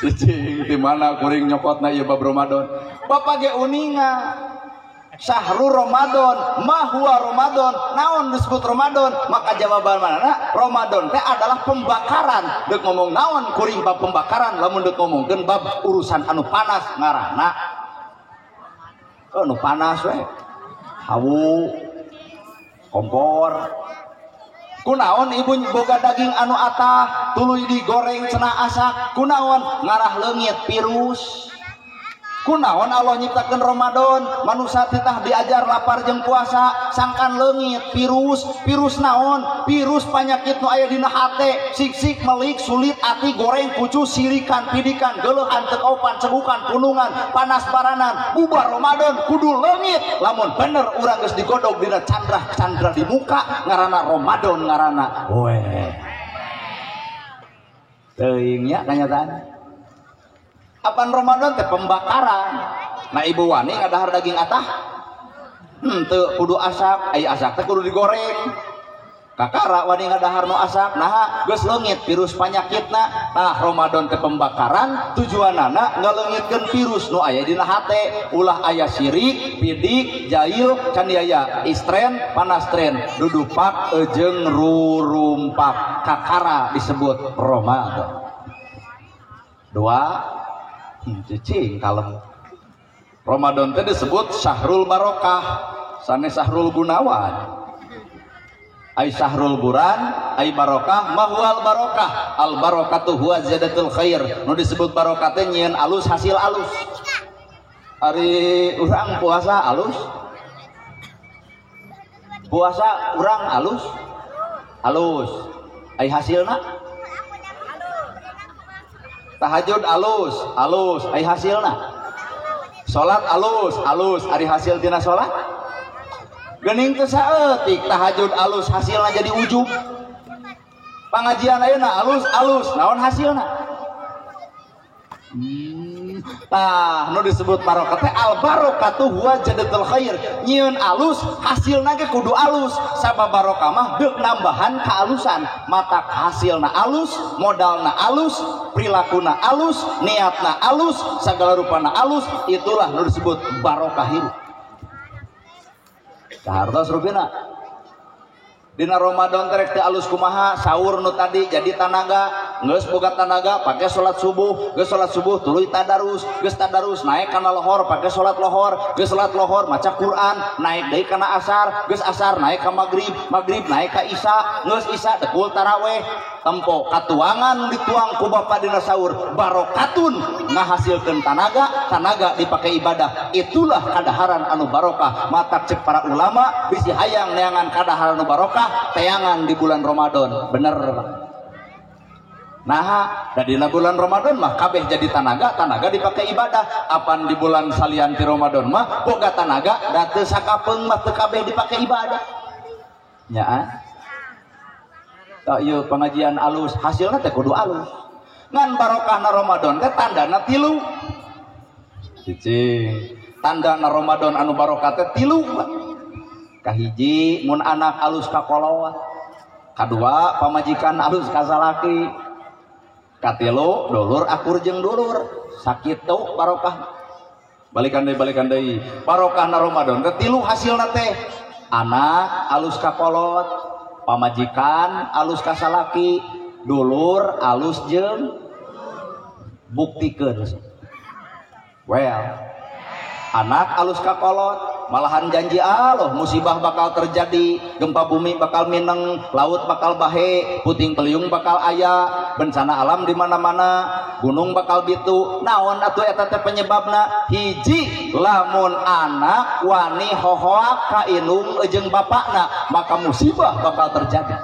Speaker 1: Cicing di mana kuring nyokotna ieu bab Ramadan bapak ge uninga syahrul Ramadan ma huwa Ramadan naon disebut Ramadan maka jawaban manana Ramadan teh adalah pembakaran deuk ngomong naon kuring bab pembakaran lamun deuk ngomongkeun bab urusan anu panas ngaranna anu panas we hawu kompor kunaon ibu boga daging anu atah tuluy digoreng cenah asak kunaon ngarah leungit virus. Kunaon Allah nyiptakeun Ramadan manusia titah diajar lapar jeung puasa sangkan leungit virus naon virus panyakit nu aya dina hate siksik melik sulit ati goreng pucus sirikan pidikan geuleuhan teu kaupan cegukan punungan panas baranan bubar Ramadan kudu leungit lamun bener urang geus digodog dina candra di muka ngaranna Ramadan ngaranna we teuing nya kanyataan. Apaan Ramadan teh pembakaran. Nah ibu wani ngadahar daging atah teu kudu asak ai asak teh kudu digoreng kakara wani ngadahar nu asak nah geus leungit virus panyakitna. Nah Ramadan teh pembakaran tujuanana ngaleungitkeun virus nu aya dina hate ulah aya sirik pidik jail can aya istren panastren dudupak jeung rurumpak kakara disebut Ramadan. Dua cicing kalem Ramadan teh disebut syahrul barokah sanes syahrul gunawan ai syahrul buran ai barokah mahwal barokah al barokatu huwa ziyadatul khair nu disebut barokah teh nyieun alus hasil alus. Ari urang puasa alus urang alus ai hasilna tahajud alus ai hasilna salat alus ari hasil tina salat geuning teu saeutik tahajud alus hasilna jadi ujub pangajian ayeuna alus naon hasilna tah nu disebut barokah teh al barokatu huwa jadatul khair nyieun alus hasilna ge kudu alus sabab barokah mah deuk nambahan kaalusan mata hasilna alus modalna alus prilakuna alus niatna alus sagala rupana alus itulah nu disebut barokah hirup kahartos rupina dina Ramadan terek teh alus kumaha sahur nu tadi jadi tanaga geus boga tanaga pake salat subuh geus salat subuh tuluy tadarus geus tadarus naik kana lohor pake salat lohor geus salat lohor maca Quran naik deui kana asar geus asar naik ka maghrib naik ka isya geus isya tekul tarawih tempo katuangan dituang ku bapa dina sahur barokatun ngahasilkeun tanaga dipake ibadah itulah kadaharan anu barokah mata cek para ulama bisi hayang neangan kadaharan anu barokah tayangan di bulan Ramadan bener. Nah dari bulan Ramadan mah kabeh jadi tanaga dipakai ibadah. Apan di bulan salian ti Ramadan mah boga tanaga da teu sakapeung mah teu kabeh dipakai ibadah nya. Tak ieu pengajian alus hasilna teh kudu alus ngan barokahna Ramadan teh tandana 3 cicing tandana Ramadan anu barokah teh 3 kahiji mun anak alus ka kolot kadua pamajikan alus ka salaki katilu dulur akur jeung dulur sakit tuh barokah balikan deui barokahna Ramadan teh 3 hasilna teh anak alus ka kolot pamajikan alus ka salaki dulur alus jeung buktikeun well anak alus kakolot malahan janji Allah musibah bakal terjadi, gempa bumi bakal mineng, laut bakal bahe, puting beliung bakal aya, bencana alam di mana-mana, gunung bakal bitu. Naon atuh eta teh penyebabna? Hiji, lamun anak wani hohoak ka indung jeung bapakna, maka musibah bakal terjadi.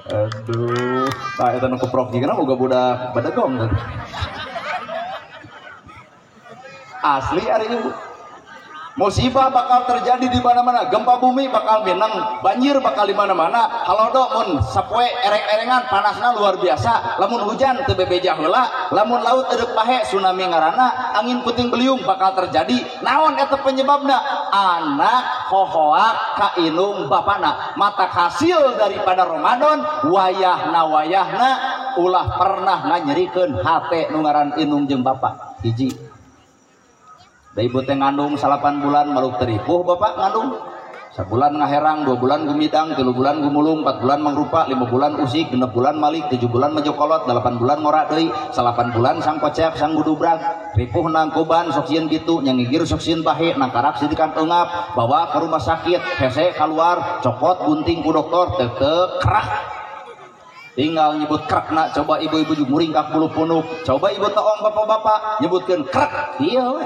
Speaker 1: Aduh, tah eta nu kuprok gigana boga budak badagong. Asli ari ieu. Musibah bakal terjadi di mana-mana, gempa bumi bakal mineng, banjir bakal di mana-mana. Halodo mun sapoe ereng-erengan panasna luar biasa, lamun hujan teu bebeja heula, lamun laut edeuk pahe tsunami ngaranna, angin puting beliung bakal terjadi. Naon eta penyebabna? Anak hohoak ka indung bapana. Mata hasil daripada Ramadan wayahna ulah pernah nganyerikeun hate nu ngaran indung jeung bapa. Hiji da ibu teh ngandung 8 bulan maluk teripuh bapak ngandung sabulan ngaherang 2 bulan gumidang 3 bulan gumulung 4 bulan mangrupa 5 bulan usik 6 bulan malik 7 bulan majokolot 8 bulan ngora deui 8 bulan sang kocek sang gudubrag ripuh nangkoban sok sieun kitu nyangigir sok sieun bahe nangkarak sidikan eungap bawa ke rumah sakit hese keluar copot gunting ku dokter teu kerak tinggal nyebut krekna. Coba ibu-ibu juga muringkak bulu punuk, coba ibu taong bapak-bapak nyebutkeun krek iya we.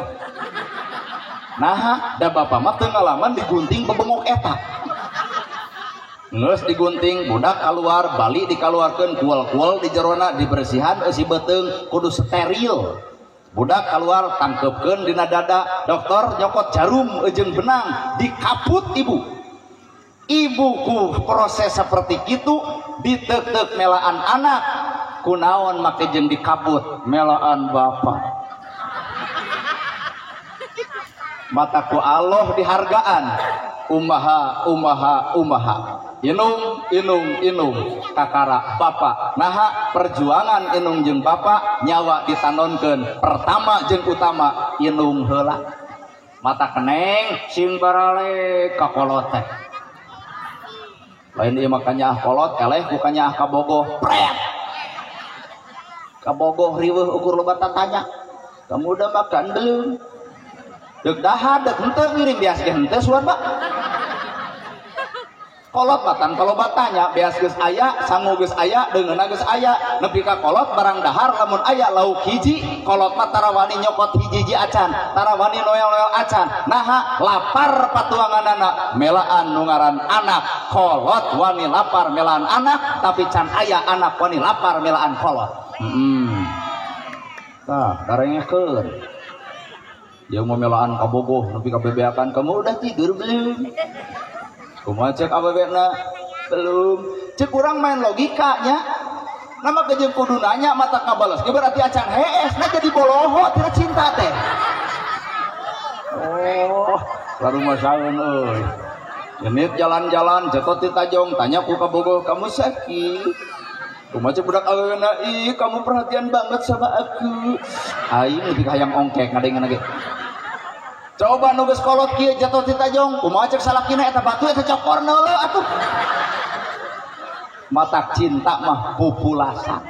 Speaker 1: Nah da bapak mah teu ngalaman digunting bebengok eta geus digunting budak keluar bali dikaluarkeun kuel-kuel di jerona dibersihan eusi beuteung kudu steril. Budak keluar tangkepkeun dina dada dokter nyokot jarum jeung benang dikaput ibuku proses seperti itu ditek-tek melaan anak kunaon make jeung dikabut melaan bapak mataku Allah dihargaan umaha inung kakara bapak naha perjuangan inung jeung bapak nyawa ditanonkeun pertama jeung utama inung heula mata keneng sing barale kakolot teh lain ieu makanya kolot eleh bukannya kabogoh pret kabogoh riweuh ukur loba tatanya kamu udah makan belum deuk dahar deuk henteu ngiring bias ge henteu suan Pak kolot matan kalau batanya beas geus aya sangu geus aya deungeunna geus aya nepi ka kolot barang dahar lamun aya lauk hiji kolot mah tarawani nyokot hiji-hiji acan tarawani noel-noel acan naha lapar patuanganana melaan nu ngaran anak kolot wani lapar melaan anak tapi can aya anak wani lapar melaan kolot tah darengekeun dia mau melaan kabogoh nepi ka bebeakan kamu udah tidur belum kumaha cek ababena belum cek urang main logikanya nama kejeng kudu nanya mata kabalas ge berarti acan hees na jadi boloho tira cinta teh oh lalu masaeun euy genit jalan-jalan cetot di Tajong tanya ku kabogoh kamu sakit kumaha cek budak ababena ih kamu perhatian banget sama aku aing lebih hayang ongkek ngadengan lagi coba nugas kolot kieu jatuh ti Tajong kumaha cek salakina eta batu eta cokorna heula atuh mata cinta mah pupulasan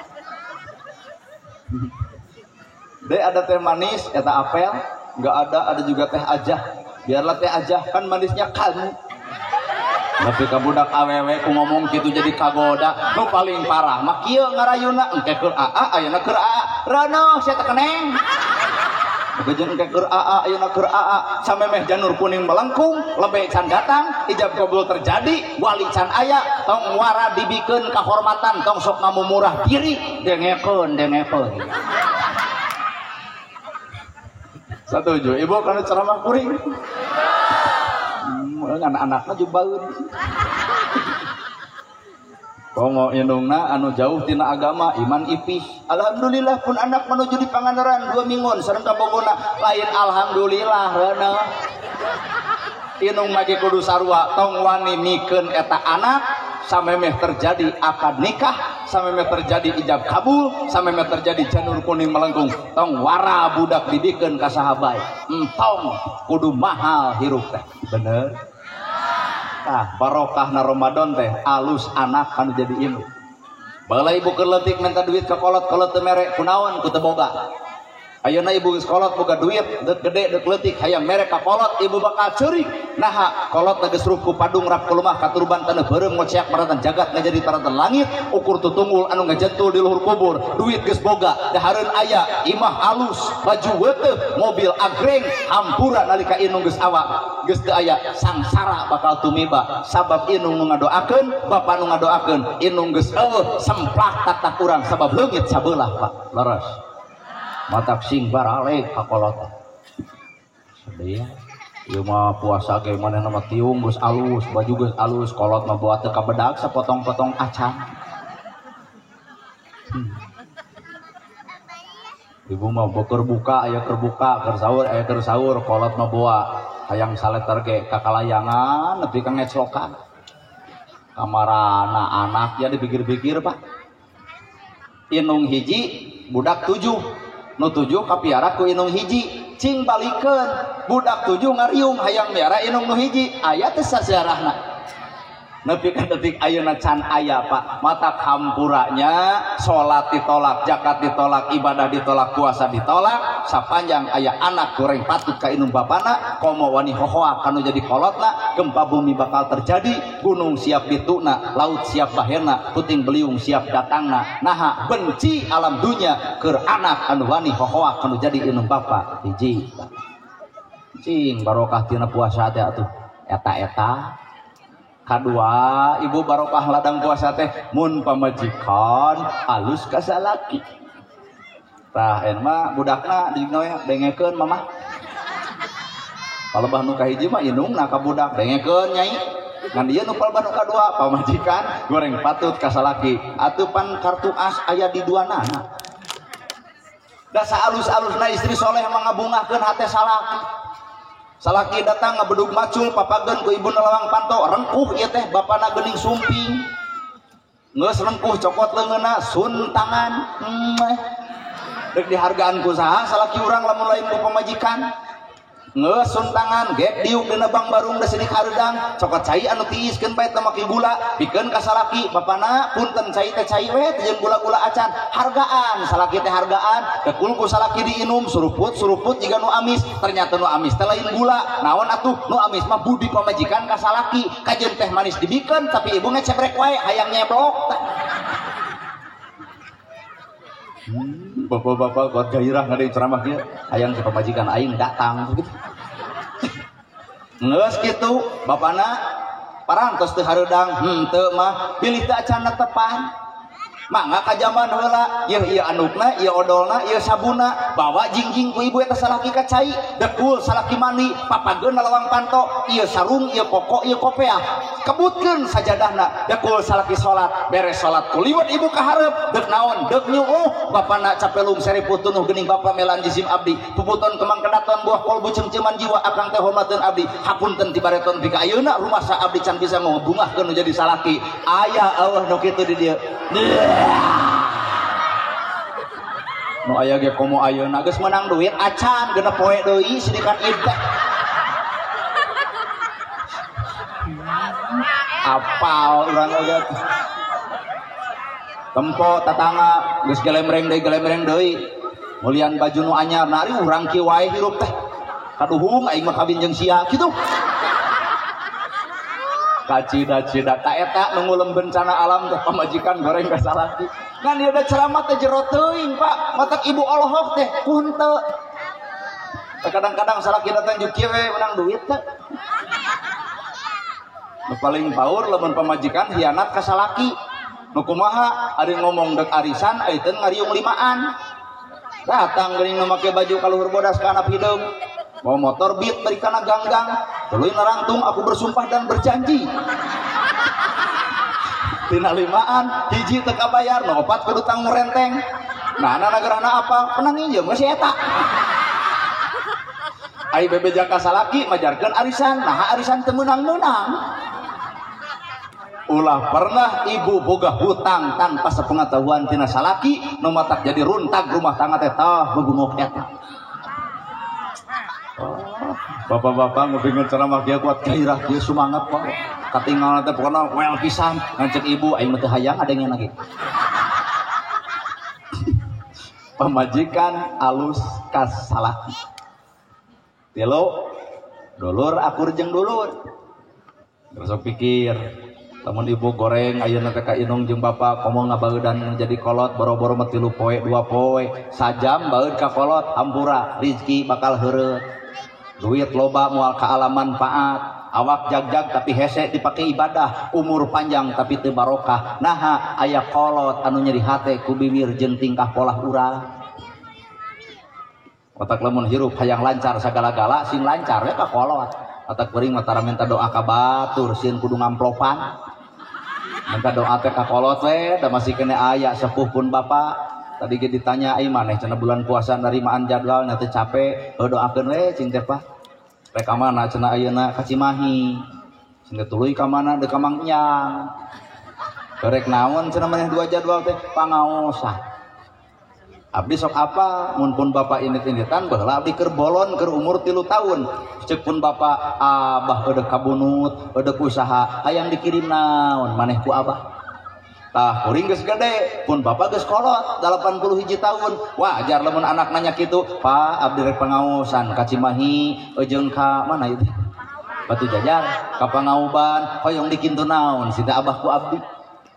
Speaker 1: deh ada teh manis eta apel enggak ada juga teh ajah biarlah teh ajah kan manisnya kamu tapi ka budak awewe ku ngomong kitu jadi kagoda nu paling parah mah kieu ngarayuna engke keur aa ayeuna keur aa rano sia teh keneng bejeun engke keur aa ayeuna keur aa samemeh janur kuning melengkung lebe can datang ijab kabul terjadi wali can aya tong wara dibikeun kahormatan tong sok ngamumurah diri dengekeun satuju ibu kana ceramah kuring anak-anakna jubaeun Kongo indungna anu jauh tina agama iman ipih alhamdulillah pun anak menuju di Pangandaran 2 minggon sareng kabogona lain alhamdulillah reuna indung mage kudu sarua tong wani mikeun eta anak samemeh terjadi akad nikah samemeh terjadi ijab kabul samemeh terjadi janur kuning melengkung tong wara budak didikeun ka sahabai entong kudu mahal hirup teh bener barokah na Ramadan teh alus anak kan jadi indung Bala ibu keleutik minta duit ke kolot teu mere kunaon ku teu boga. Ayeuna ibu geus kolot boga duit deuk gede deuk leutik hayang mere ka kolot ibu bakal ceurik. Naha kolot geus ruku padung rap kulumah katurban taneuh beureum ngoceak maratan jagat ngajadi taratan langit ukur tutunggul anu ngajentul di luhur kubur. Duit geus boga dahareun aya imah alus baju weuteuh mobil agreng hampura nalika inung geus awak geus teu aya sangsara bakal tumiba sabab inung nu ngadoakeun bapa nu ngadoakeun inung geus eueuh semplak tatah urang sabab leungit sabelah Pak leres matak sing baralek ka kolot sedih ieu mah puasa ge manehna mah tiung geus alus baju geus alus kolot mah buat teu kabedag sapotong-potong acan ibu mah keur buka aya keur buka keur sahur aya keur sahur kolot mah bawa hayang saleter ge ka kalayangan nepi ka ngeclokan kamarana anak ya dipikir-pikir Pak inung hiji budak 7 nu 7 kapiara ku inung hiji cing balikeun budak 7 ngariung hayang miara inung nu hiji aya teh sajarahna nepi ka detik ayeuna can aya Pak mata hampuranya salat ditolak zakat ditolak ibadah ditolak puasa ditolak sapanjang aya anak goreng patut ka inung bapana komo wani hohoa kanu jadi kolotna gempa bumi bakal terjadi gunung siap dituna laut siap bahena puting beliung siap datangna naha benci alam dunya keur anak anu wani hohoa kanu jadi inung bapa hiji cing barokah tina puasa teh atuh eta kadua ibu barokah ladang puasa teh mun pamajikan alus ka salaki tah mah budakna digna dengekeun mamah palebah nu kahiji mah inung na ka budak dengekeun nyai ngan dieu nu palebah nu kadua pamajikan goreng patut ka salaki atuh pan kartu as aya di duanana da saalus-alusna istri soleh mangabungahkeun hate salaki datang ngabedug macul papageun ku ibu lawang panto rengkuh ieu teh bapana geuning sumping geus rengkuh cokot leungeunna sun tangan deuk dihargaan ku saha salaki urang lamun lain ku pamajikan geus sun tangan gek diuk dina bang barung da sidik hareudang cokot cai anu tiiskeun bae teu make gula pikeun ka salaki bapana punten cai teh cai we teu jeung gula-gula acan hargaan salaki teh hargaan dekul ku salaki diinum suruput jiga nu amis ternyata nu amis teh lain gula naon atuh nu amis mah budi pamajikan ka salaki kajeun teh manis dibikeun tapi ibu ngecebrek wae hayang nyeblok bapak-bapak kuat gairah ngadain ceramah dia hayang si pemajikan aing datang gitu ngeus kitu bapana parantos teu hareudang teu mah pilih teu acanna tepan mangga ka jaman heula ieu anukna ieu odolna ieu sabuna bawa jingjing ku ibu eta salaki ka cai dekul salaki mandi papageun lawang panto ieu sarung ieu koko ieu kopeah kebutkeun sajadahna dekul salaki salat beres salat ku liwat ibu ka hareup deuk naon deuk nyuuh bapana capelung seriput tunuh geuning bapa melan jizim abdi puputon kemang kedaton buah kolbu cemceman jiwa akang teh hormateun abdi hapunten tibareton pika ayeuna rumah sa abdi can bisa ngobungahkeun nu jadi salaki aya Allah nu kitu di dieu nu aya ge komo ayeuna geus menang duit acan genep poe deui sidikan id apal urang oge tempo tatangga geus gelemreng deui mulian baju nu anyar nari urang kieu wae hirup teh kaduhung aing mah kawin jeung sia kitu kacida-cida ka eta nu ngulem bencana alam teh pamajikan goreng ka salaki kan ieu da ceramah teh jero teuing Pak matak ibu olohok teh kunteu kadang-kadang salaki datang jeung kieu menang duit teh nu paling paur lamun pamajikan hianat ka salaki nu kumaha ari ngomong dek arisan ayeuna ngariung limaan datang geuning nu make baju kaluhur bodas ka anak hideung mau motor beat beri kana ganggang tuluy narangtung aku bersumpah dan berjanji tina limaan hiji teu kabayar nu opat kudu tanggung renteng nah nagarana apa penang ieu geus eta ai bebe jaka salaki majarkeun arisan nah arisan teu meunang-meunang ulah pernah ibu boga hutang tanpa sepengetahuan tina salaki nu matak jadi runtag rumah tangga teh tah bebungok eta bapak-bapak ngupingin ceramah dia kuat gairah dia semangat Pak katinggal teh pokona well pisan ngancek ibu aing mah teu hayang adengna lagi pamajikan alus kas salaki. Tilu dulur akur jeung dulur. Terus pikir, lamun ibu goreng ayeuna teh ka inung jeung bapa komo ngabaeudan jadi kolot boro-boro mah 3 poe 2 poe sajam baeud ka kolot hampura rezeki bakal heureut. Duit loba moal kaalaman manfaat, awak jag-jag tapi hese dipake ibadah, umur panjang tapi teu barokah. Naha aya kolot anu nyeri hate ku bibir jeung tingkah pola urang. Otak lamun hirup hayang lancar sagala-gala sing lancar ya ka kolot. Otak kuring mah tara minta doa ka batur sieun kudu ngamplopan. Minta doa teh ka kolot we da masih kene aya sepuh pun bapa. Tadi ge ditanya ai maneh cenah bulan puasa narimaan jadwalna teu capek, doakeun we cing teh Pak. Rek ka mana cenah ayeuna ka Cimahi. Cing tuluy ka mana deuk ka Mang Nyang. Rek naon cenah maneh 2 jadwal teh pangaosan. Abdi sok apa mun pun bapak init-initan baheula abdi keur bolon keur umur 3 tahun. Ceuk pun bapak abah eudeuk kabunut, eudeuk usaha, hayang dikirim naon maneh ku abah. Tah kuring geus gede, pun bapak geus kolot 81 tahun. Wajar lamun anak nanya kitu, "Pak, abdi rek pangaosan ka Cimahi, jeung ka mana ieu teh? Batu Jajar, ka Pangauban, hoyong dikintu naon sida abah ku abdi."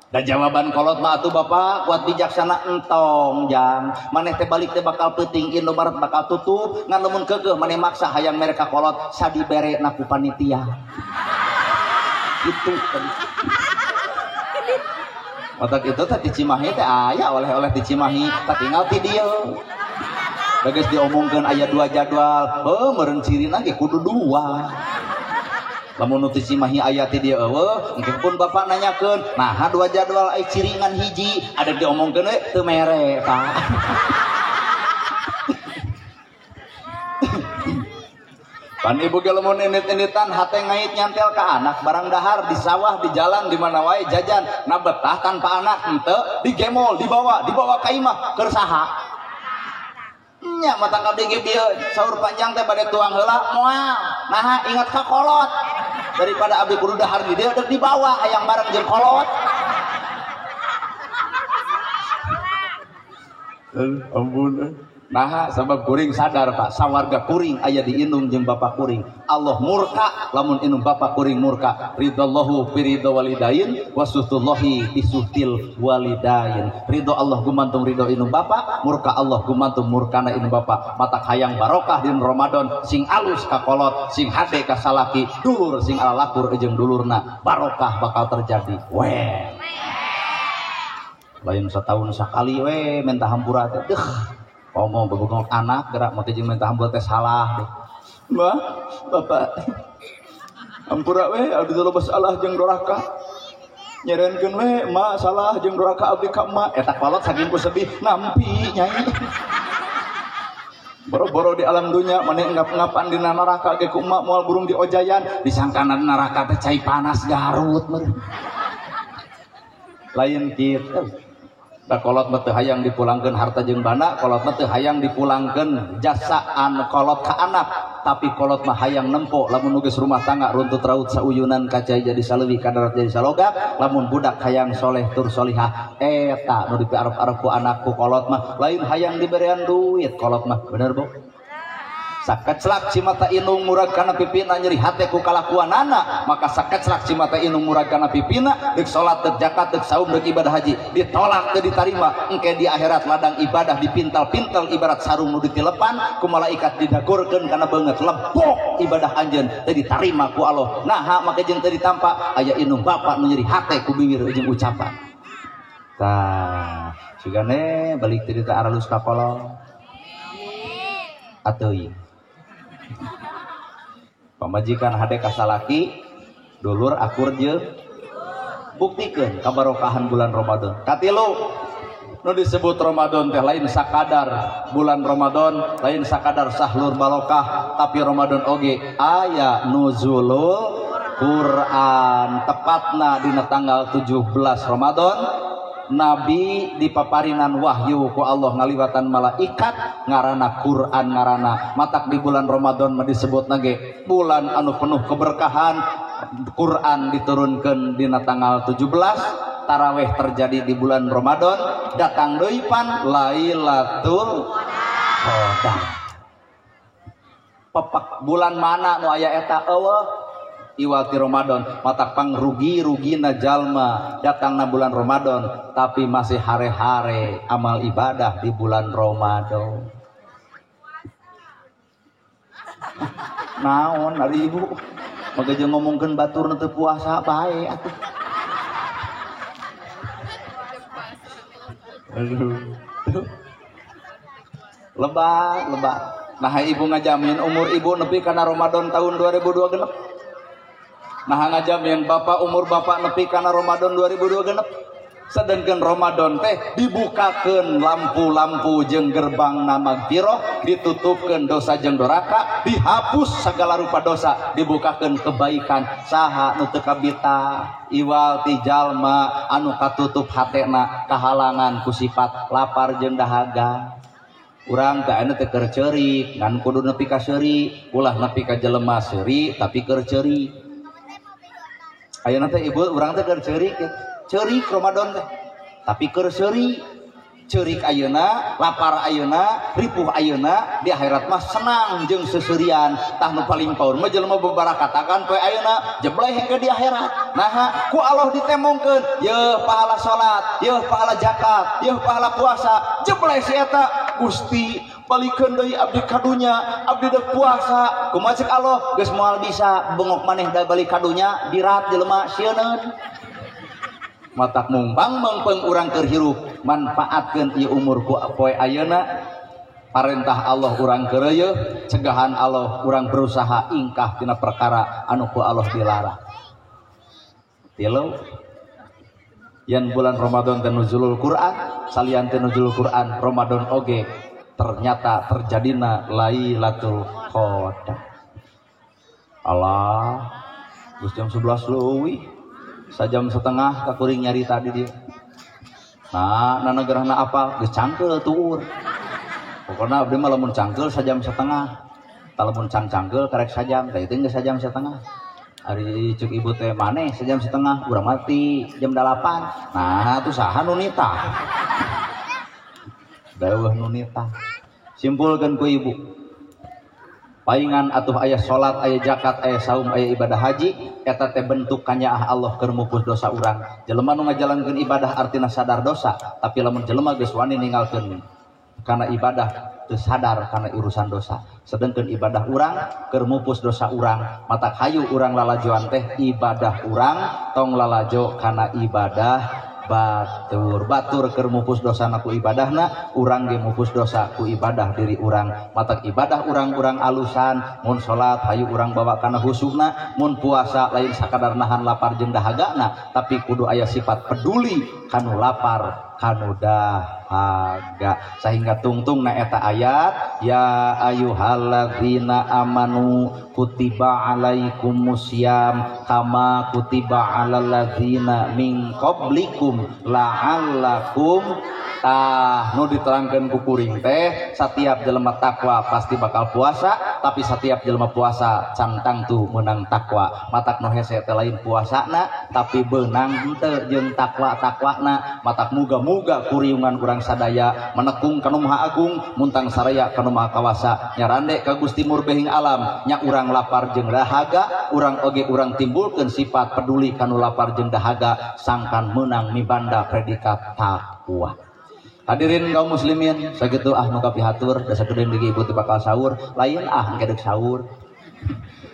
Speaker 1: Dan jawaban kolot mah atuh bapak kuat bijaksana entong jang maneh teh balik teh bakal peuting Indomaret bakal tutup ngan lamun keukeuh maneh maksa hayang mere ka kolot sadibere na ku panitia itu tadi. Otak itu teh di Cimahi teh aya oleh-oleh di Cimahi tak tinggal ti dieu bagus diomongkeun aya 2 jadwal meureun cirina ge kudu 2. Lamun nu ti Cimahi aya ti dieu eueuh engke pun bapak nanyakeun naha 2 jadwal ai ciringan hiji ada diomongkeun we teu mere Pak. Pan ibu ge lamun init-initan hate ngait nyantel ka anak barang dahar di sawah di jalan di mana wae jajan na betah tanpa anak henteu digemol dibawa ka imah keur saha nya mata abdi ge bieu saur panjang teh bade tuang heula moal naha ingat ka kolot daripada abdi kudu dahar di dieu deuk dibawa hayang bareng jeung kolot. Ampun. Nah, sabab kuring sadar Pak, sawarga kuring aya di inung jeung bapak kuring. Allah murka lamun inung bapak kuring murka. Ridallahu fi ridho walidain wa suhtullahi fi suhtil walidain. Ridho Allah gumantung ridho inung bapak, murka Allah gumantung murkana inung bapak. Matak hayang barokah di Ramadan sing alus ka kolot, sing hade ka salaki, dulur sing alalakur jeung dulurna. Barokah bakal terjadi. Weh. Lain setahun sekali we minta hampura teh. Ngomong bebegong anak gerak mau jeung minta hampura teh salah deh. Mbah, bapak. Hampura we abdi loba salah jeung doraka. Nyerenkeun we ma salah jeung doraka abdi ka ma eta kolot saking ku sedih nampi nyai. Boro-boro di alam dunia maneh ngap-ngapan di neraka ge ku emak moal burung di ojayan disangkana neraka teh cai panas Garut meureun. Lain kitu. Da kolot mah teu hayang dipulangkeun harta jeung bana, kolot mah teu hayang dipulangkeun jasaan kolot ka anak, tapi kolot mah hayang nempo lamun nu geus rumah tangga runtut raut sauyunan kacai jadi saleuwih kadarat jadi salogak, lamun budak hayang soleh tur solihah eta nu diarep-arep ku anak ku kolot mah lain hayang diberian duit kolot mah bener Bu. Sakeclak cimata inung murag kana pipina nyeri hate ku kalakuanana maka sakeclak cimata inung murag kana pipina deuk salat deuk zakat deuk saum deuk ibadah haji ditolak teu ditarima engke di akhirat ladang ibadah dipintal-pintal ibarat sarung nu ditilepan ku malaikat didagorkeun kana beungeut lebok ibadah anjeun teu ditarima ku Allah naha make jeung teu ditampa aya inung bapa nu nyeri hate ku bibir jeung ucapan tah sigane balik teh teh aralus ka kolot atuy pamajikan hade ka salaki dulur akur jeung buktikeun kabarokahan bulan Ramadan. Katilu nu disebut Ramadan teh lain sakadar bulan Ramadan lain sakadar sahlur barokah tapi Ramadan oge aya nuzulul Quran tepatna dina tanggal 17 Ramadan Nabi dipaparinan wahyu ku Allah ngaliwatan malaikat ngarana Quran ngarana matak di bulan Ramadan mah disebut nage bulan anu penuh keberkahan Quran diturunkeun dina tanggal 17 taraweh terjadi di bulan Ramadan, datang deui pan Lailatul Qadar. Pepak bulan mana nu aya eta eueuh iwal ti Ramadan, matak pang rugi-rugina jalma datangna bulan Ramadan tapi masih hare-hare amal ibadah di bulan Ramadan. Naon ari ibu maka jeung ngomongkeun batur teu puasa bae atuh. Lebar. Nah ibu ngajamin umur ibu nepi kana Ramadan tahun 2002 genep. Nah ngajamin bapak umur bapak nepi kana Ramadan 2002 genep. Sedangkan Ramadan teh dibukakeun lampu-lampu jeung gerbang magfirah, ditutupkeun dosa jeung doraka, dihapus segala rupa dosa, dibukakeun kebaikan. Saha nu teu kabita iwal ti jalma anu katutup hatena kahalangan ku sifat lapar jeung dahaga. Urang teh anu teh keur ceurik, ngan kudu nepi ka seuri, ulah nepi ka jelema seuri tapi keur ceurik. Ayeuna teh ibu urang teh keur ceurik, ceurik Ramadan teh. Tapi keur seuri, ceurik ayeuna, lapar ayeuna, ripuh ayeuna, di akhirat mah senang jeung seseurian. Tah nu paling paur mah jelema bebarakatakan poe ayeuna jebleh hengke di akhirat. Nah, ku Allah ditemongkeun, yeuh pahala salat, yeuh pahala zakat, yeuh pahala puasa. Jebleh si eta Gusti balikeun deui abdi kadunya, abdi deuk puasa. Kumaha ceuk Allah geus moal bisa bengok maneh da balik kadunya dirat jelema sieun. Matak mumpang mengpeng urang keur hirup manfaatkeun ieu umur ku poe ayeuna. Parentah Allah urang keur reueuh, cegahan Allah urang berusaha ingkah tina perkara anu ku Allah dilarang. Tilu yen bulan Ramadan teh nuzulul Quran, salian teh nuzulul Quran Ramadan oge ternyata terjadina Lailatul Qadar. Allah geus jam 11 leuwih, sajam setengah kakuring nyari tadi dia. Nah negerahna apa geus cangkeul tuur. Pokona abdi mah lamun cangkeul sajam setengah. Tah lamun cangkeul karek sajam, tah itu geus sajam setengah. Ari cuk ibu teh maneh sajam setengah, urang mati jam 8. Nah tuh saha nu nitah. Daweuh nu nitah. Simpulkeun ku ibu. Paingan atuh aya salat, aya zakat, aya saum, aya ibadah haji, eta teh bentuk kanyaah Allah keur mupus dosa urang. Jelema nu ngajalankeun ibadah artina sadar dosa, tapi lamun jelema geus wani ninggalkeun kana ibadah teu sadar kana urusan dosa. Sedengkeun ibadah urang keur mupus dosa urang, matak hayu urang lalajoan teh ibadah urang tong lalajo kana ibadah batur keur mupus dosana ku ibadahna, urang ge mupus dosa ku ibadah diri urang. Matak ibadah urang-urang alusan, mun salat hayu urang bawa kana husukna, mun puasa lain sakadar nahan lapar jeung dahagana, tapi kudu aya sifat peduli kanu lapar kanu dahaga. Sehingga tungtungna eta ayat ya ayyuhalladzina amanu kutiba alaikumusiyam kama kutiba alal ladzina min qablikum la'allakum nu diterangkeun ku kuring teh setiap jelema takwa pasti bakal puasa, tapi setiap jelema puasa cantang tuh menang takwa. Matak nu hese teh lain puasana tapi beunang henteu jeung takwa-takwana. Matak muga-muga kuriungan urang sadaya menekung kana Maha Agung, muntang saraya kana Maha Kawasa, nyarande ka Gusti Murbehing alam, nya urang lapar jeung dahaga, urang oge urang timbulkeun sifat peduli kanu lapar jeung dahaga, sangkan menang mibanda predikat takwa. Hadirin kaum muslimin, sakitu nu kapihatur da sakedeung digi ibu teu bakal sahur, lain engke deuk sahur.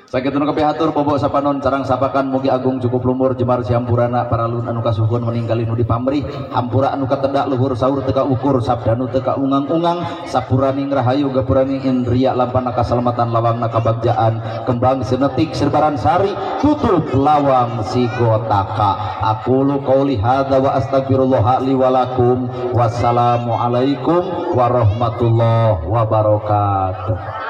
Speaker 1: Sakitu nu kapihatur bobo sapanon carang sapakan mugi agung cukup lumur jemar siampurana paralun anu kasuhun meninggali nu dipamrih, hampura anu katedak luhur sahur teu kaukur, sabda nu teu kaungang-ungang, sapuraning rahayu gapuraning indria lampana kasalamatan lawangna kabagjaan, kembang senetik serbaran sari tutup lawang sigotaka. Aqulu qouli hadza wa astagfirullah li wa lakum. Wassalamu alaikum warahmatullahi wabarakatuh.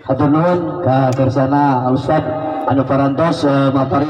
Speaker 2: Hatur nuhun ka kersana Ustaz anu parantos mapari